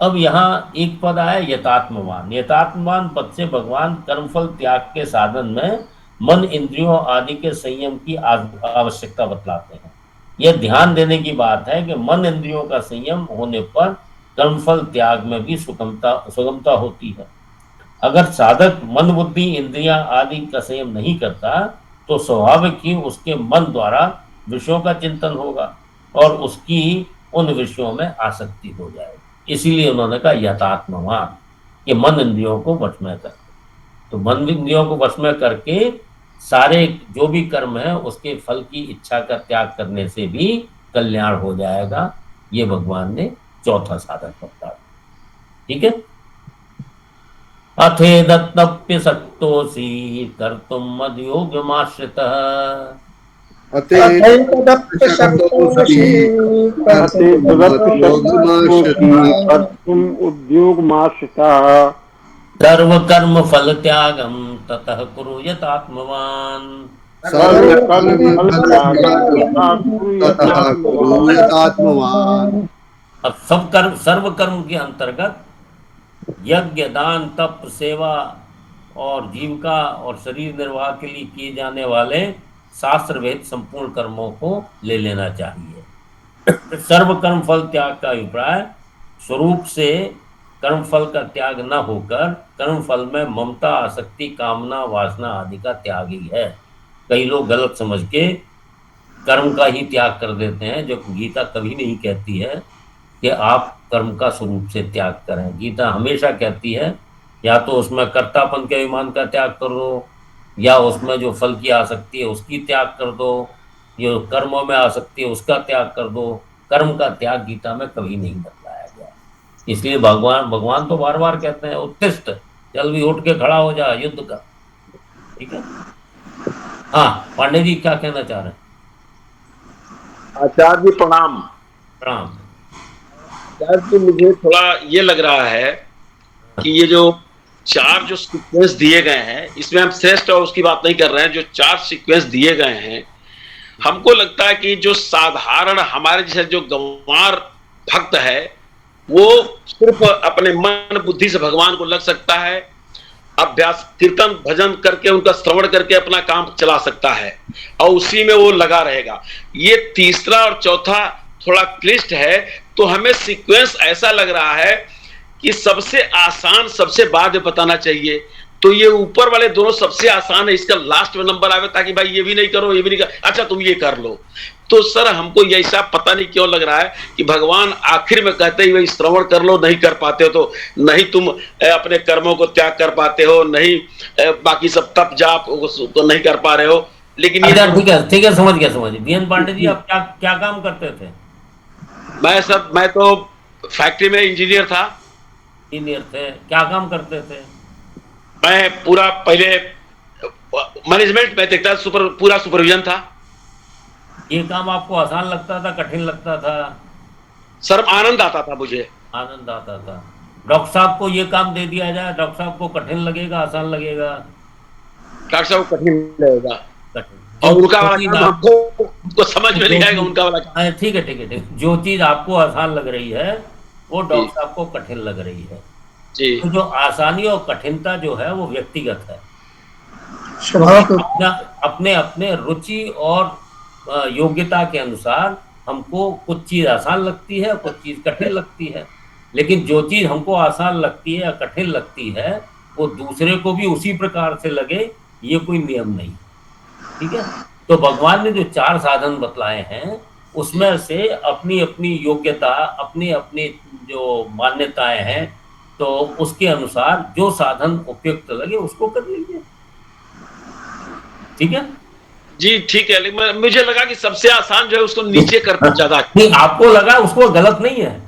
अब यहाँ एक पद आया यतात्मवान। यतात्मवान पद से भगवान कर्मफल त्याग के साधन में मन इंद्रियों आदि के संयम की आवश्यकता बतलाते हैं। यह ध्यान देने की बात है कि मन इंद्रियों का संयम होने पर कर्मफल त्याग में भी सुगमता होती है। अगर साधक मन बुद्धि इंद्रियां आदि का संयम नहीं करता तो स्वाभाविक ही उसके मन द्वारा विषयों का चिंतन होगा और उसकी उन विषयों में आसक्ति हो जाएगी। इसीलिए उन्होंने कहा यथात्मवान, कि मन इंद्रियों को वश में कर। तो मन इंद्रियों को वश में करके सारे जो भी कर्म है उसके फल की इच्छा का त्याग करने से भी कल्याण हो जाएगा। ये भगवान ने चौथा साधन बताया। ठीक है। अथेदत्तप्य सक्तोषि कर्तुम मद्योगमाश्रितः, उद्योगमाश्रितः सर्व कर्म फल त्यागम ततः कुरु यतात्मवान। अब सर्व कर्म के अंतर्गत यज्ञ, दान, तप, सेवा और जीविका और शरीर निर्वाह के लिए किए जाने वाले शास्त्र वेद संपूर्ण कर्मों को ले लेना चाहिए। सर्व कर्म फल त्याग का अभिप्राय स्वरूप से कर्मफल का त्याग न होकर कर्मफल में ममता, आसक्ति, कामना, वासना आदि का त्याग ही है। कई लोग गलत समझ के कर्म का ही त्याग कर देते हैं, जो गीता कभी नहीं कहती है कि आप कर्म का स्वरूप से त्याग करें। गीता हमेशा कहती है या तो उसमें कर्तापन के अभिमान का त्याग कर दो, या उसमें जो फल की आसक्ति है उसकी त्याग कर दो, जो कर्मों में आसक्ति है उसका त्याग कर दो। कर्म का त्याग गीता में कभी नहीं बतलाया गया। इसलिए भगवान तो बार बार कहते हैं उत्तिष्ठ, जल्दी भी उठ के खड़ा हो जा युद्ध का। ठीक है। हाँ पांडे जी क्या कहना चाह रहे हैं? आचार्य जी प्रणाम। प्रणाम। आचार्य जी मुझे थोड़ा ये लग रहा है कि ये जो 4 जो सीक्वेंस दिए गए हैं, इसमें हम श्रेष्ठ और उसकी बात नहीं कर रहे हैं, जो 4 सीक्वेंस दिए गए हैं, हमको लगता है कि जो साधारण हमारे जैसे जो गंवार भक्त है वो सिर्फ अपने मन बुद्धि से भगवान को लग सकता है, अभ्यास कीर्तन भजन करके उनका श्रवण करके अपना काम चला सकता है और उसी में वो लगा रहेगा। ये तीसरा और चौथा थोड़ा क्लिष्ट है, तो हमें सीक्वेंस ऐसा लग रहा है कि सबसे आसान सबसे बाद में बताना चाहिए। तो ये ऊपर वाले दोनों सबसे आसान है, इसका लास्ट में नंबर आवे ताकि भाई ये भी नहीं करो ये भी नहीं कर, अच्छा तुम ये कर लो। तो सर हमको ये ऐसा पता नहीं क्यों लग रहा है कि भगवान आखिर में कहते ही भाई श्रवण कर लो, नहीं कर पाते हो तो नहीं तुम अपने कर्मों को त्याग कर पाते हो, नहीं बाकी सब तप जाप तो नहीं कर पा रहे हो। लेकिन ये ठीक है समझ गया। बीएन पांडे जी आप क्या काम करते थे? मैं तो फैक्ट्री में इंजीनियर था। इंजीनियर थे, क्या काम करते थे? मैं पूरा पहले मैनेजमेंट में देखता, पूरा सुपरविजन था। ये काम आपको आसान लगता था कठिन लगता था? सर आनंद आता था, मुझे आनंद आता था। डॉक्टर साहब को ये काम दे दिया जाए, डॉक्टर साहब को कठिन लगेगा आसान लगेगा? डॉक्टर साहब को कठिन लगेगा, और उनका वाला काम हमको समझ में नहीं आएगा उनका वाला। ठीक है। जो चीज आपको आसान लग रही है वो डॉक्टर साहब को कठिन लग रही है जी। तो जो आसानी और कठिनता जो है वो व्यक्तिगत है, अपने अपने रुचि और योग्यता के अनुसार हमको कुछ चीज आसान लगती है, कुछ चीज कठिन लगती है। लेकिन जो चीज हमको आसान लगती है या कठिन लगती है वो दूसरे को भी उसी प्रकार से लगे, ये कोई नियम नहीं। ठीक है। तो भगवान ने जो 4 साधन बतलाए हैं उसमें से अपनी अपनी योग्यता, अपनी अपनी जो मान्यताएं हैं, तो उसके अनुसार जो साधन उपयुक्त लगे उसको कर लीजिए। ठीक है जी, ठीक है। लेकिन मुझे लगा कि सबसे आसान जो है उसको नीचे करना ज्यादा। नहीं, आपको लगा उसको गलत नहीं है,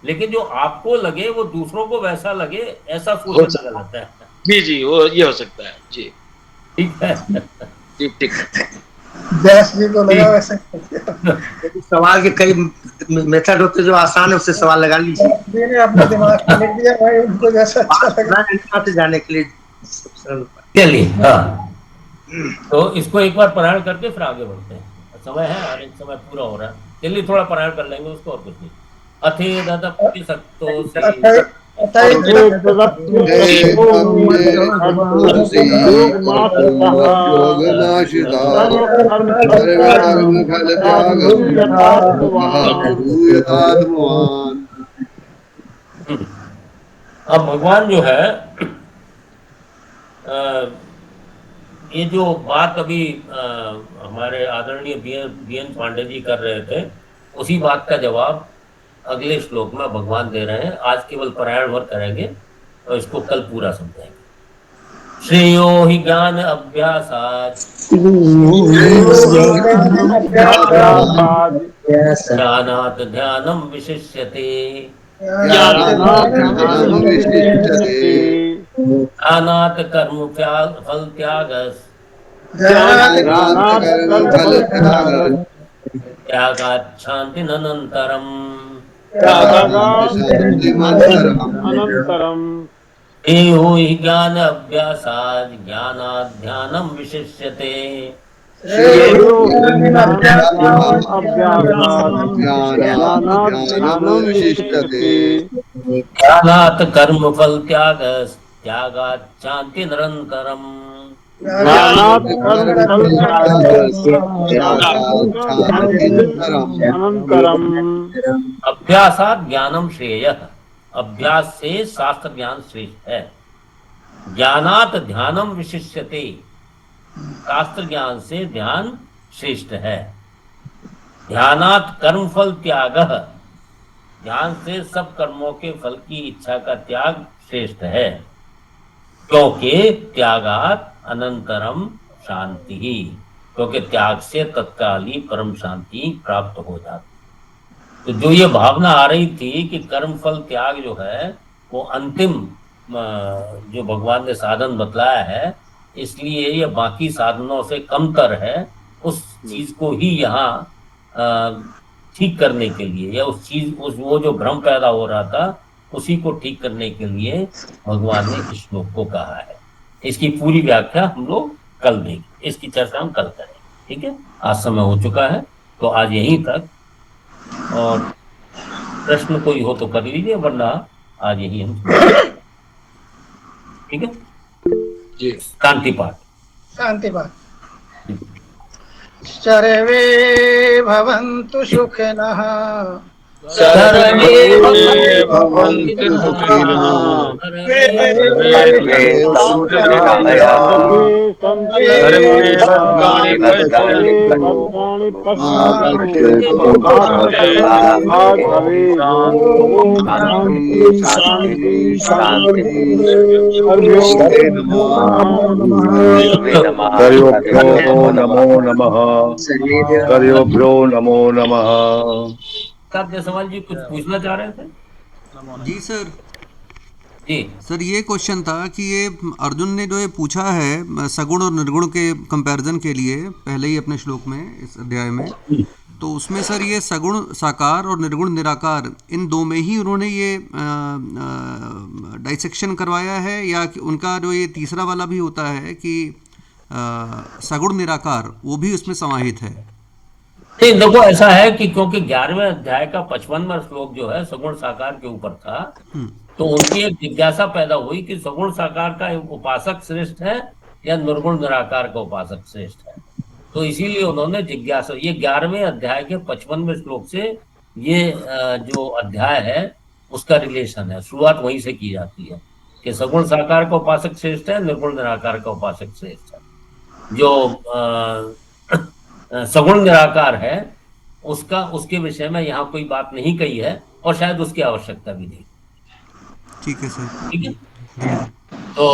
लेकिन जो आपको लगे वो दूसरों को वैसा लगे, ऐसा सोचना गलत है। जी वो ये हो सकता है जी। ठीक है जी, ठीक है। व्यास जी को लगा वैसे सवाल के कई मेथड होते जो आसान है उससे सवाल लगा लीजिए। मैंने अपने दिमाग में लिख दिया भाई, उनको जैसा अच्छा लगा जाने के लिए। चलिए हाँ, तो इसको एक बार पारायण करके फिर आगे बढ़ते हैं। समय है और एक समय पूरा हो रहा है, चलिए थोड़ा पारायण कर लेंगे उसको, और कुछ नहीं। अथे ददपति सत्तो से अब भगवान जो है ये जो बात अभी हमारे आदरणीय बीएन पांडे जी कर रहे थे, उसी बात का जवाब अगले श्लोक में भगवान दे रहे हैं। आज केवल पारायण भर करेंगे और इसको कल पूरा समझेंगे। श्रेयो हि ज्ञान अभ्यासात् ज्ञानात् ध्यानं विशिष्यते ज्ञानात् कर्म फल त्यागस् त्यागात् शान्तिरनन्तरम् एहो हि ज्ञान अभ्यासात् ज्ञानात् ध्यानं विशिष्यते ज्ञानात् कर्म फल त्यागस् त्यागात् शान्ति निरन्तरम् अभ्यासात् ज्ञानम श्रेयः, अभ्यास से शास्त्र ज्ञान श्रेष्ठ है। ज्ञानात् ध्यानम विशिष्यते, शास्त्र ज्ञान से ध्यान श्रेष्ठ है। ध्यानात् कर्म फल त्यागः, ध्यान से सब कर्मों के फल की इच्छा का त्याग श्रेष्ठ है, क्योंकि त्यागात् अनंतरम शांति ही, क्योंकि त्याग से तत्काल ही परम शांति प्राप्त हो जाती। तो जो ये भावना आ रही थी कि कर्म फल त्याग जो है वो अंतिम जो भगवान ने साधन बतलाया है, इसलिए ये बाकी साधनों से कमतर है, उस चीज को ही यहाँ ठीक करने के लिए, या वो जो भ्रम पैदा हो रहा था उसी को ठीक करने के लिए भगवान ने इस श्लोक को कहा है। इसकी पूरी व्याख्या हम लोग कल देंगे, इसकी चर्चा हम कल करेंगे। ठीक है, आज समय हो चुका है तो आज यहीं तक, और प्रश्न कोई हो तो कर लीजिए, वरना आज यही हम। ठीक है जी, शांति पाठ। शांति पाठ। सर्वे भवन्तु सुखिनः, सर्वे भवन्तु सुखिनः, नमो नमः। हरिभ्यो नमो नमः। साहब जयसवाल जी कुछ पूछना चाह रहे थे? जी सर। जी सर, ये क्वेश्चन था कि ये अर्जुन ने जो ये पूछा है सगुण और निर्गुण के कंपैरिजन के लिए पहले ही अपने श्लोक में, इस अध्याय में, तो उसमें सर ये सगुण साकार और निर्गुण निराकार, इन दो में ही उन्होंने ये डाइसेक्शन करवाया है, या उनका जो ये तीसरा वाला भी होता है कि सगुण निराकार, वो भी उसमें समाहित है? नहीं, देखो ऐसा है कि क्योंकि 11वें अध्याय का 55वां श्लोक जो है सगुण साकार के ऊपर था, तो उनकी एक जिज्ञासा पैदा हुई कि सगुण साकार का उपासक श्रेष्ठ है या निर्गुण निराकार का उपासक श्रेष्ठ है। तो इसीलिए उन्होंने जिज्ञासा, ये 11वें अध्याय के 55वें श्लोक से ये जो अध्याय है उसका रिलेशन है, शुरुआत वहीं से की जाती है कि सगुण साकार का उपासक श्रेष्ठ है, निर्गुण निराकार का उपासक श्रेष्ठ है। जो सगुण निराकार है उसके विषय में यहाँ कोई बात नहीं कही है, और शायद उसकी आवश्यकता भी नहीं। ठीक है सर। ठीक है, तो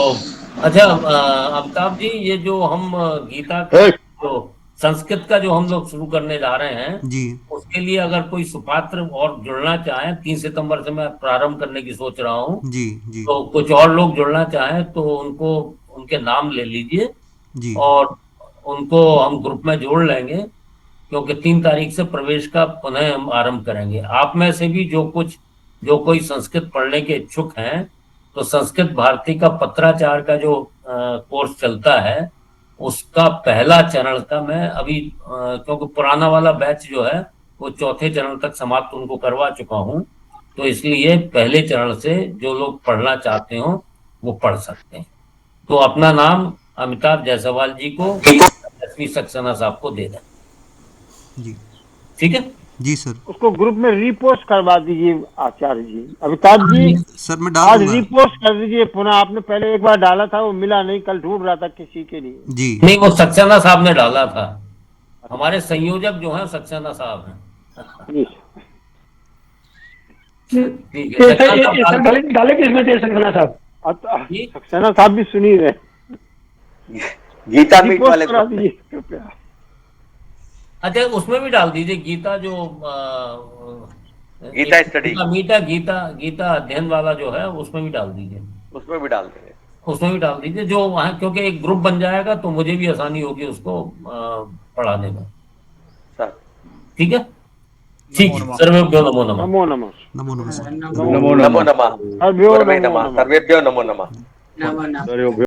अच्छा अमिताभ जी, ये जो हम गीता का जो संस्कृत का जो हम लोग शुरू करने जा रहे हैं जी, उसके लिए अगर कोई सुपात्र और जुड़ना चाहे, 3 सितंबर से मैं प्रारंभ करने की सोच रहा हूँ जी जी, तो कुछ और लोग जुड़ना चाहें तो उनको उनके नाम ले लीजिए जी, और उनको हम ग्रुप में जोड़ लेंगे, क्योंकि 3 तारीख से प्रवेश का पुनः हम आरंभ करेंगे। आप में से भी जो कोई संस्कृत पढ़ने के इच्छुक हैं, तो संस्कृत भारती का पत्राचार का जो कोर्स चलता है उसका पहला चरण का मैं अभी क्योंकि पुराना वाला बैच जो है वो 4थे चरण तक समाप्त उनको करवा चुका हूँ, तो इसलिए पहले चरण से जो लोग पढ़ना चाहते हो वो पढ़ सकते हैं। तो अपना नाम अमिताभ जायसवाल जी को, एसपी सक्सेना साहब को दे दें। जी ठीक है जी सर। उसको ग्रुप में रीपोस्ट करवा दीजिए आचार्य जी। अमिताभ जी सर मैं डाल आज दूंगा। रीपोस्ट कर दीजिए पुनः, आपने पहले एक बार डाला था वो मिला नहीं, कल ढूंढ रहा था किसी के लिए। जी नहीं, वो सक्सेना साहब ने डाला था, हमारे संयोजक जो है सक्सेना साहब हैं। ठीक है, डाले किसमें थे सक्सेना साहब? सक्सेना साहब भी सुनी रहे, गीता मीट वाले करा दीजिए कृपया। अच्छा, उसमें भी डाल दीजिए गीता जो गीता स्टडी, गीता अध्ययन वाला जो है उसमें भी डाल दीजिए। उसमें भी डाल देंगे, उसमें भी डाल दीजिए जो वहाँ, क्योंकि एक ग्रुप बन जाएगा तो मुझे भी आसानी होगी उसको पढ़ाने में। ठीक है, ठीक है। सर्वेभ्यो नमो नमः। नमो नमः। नमो नमः। नमो नमः। सर्वेभ्यो नमो नमः। नमो नमः।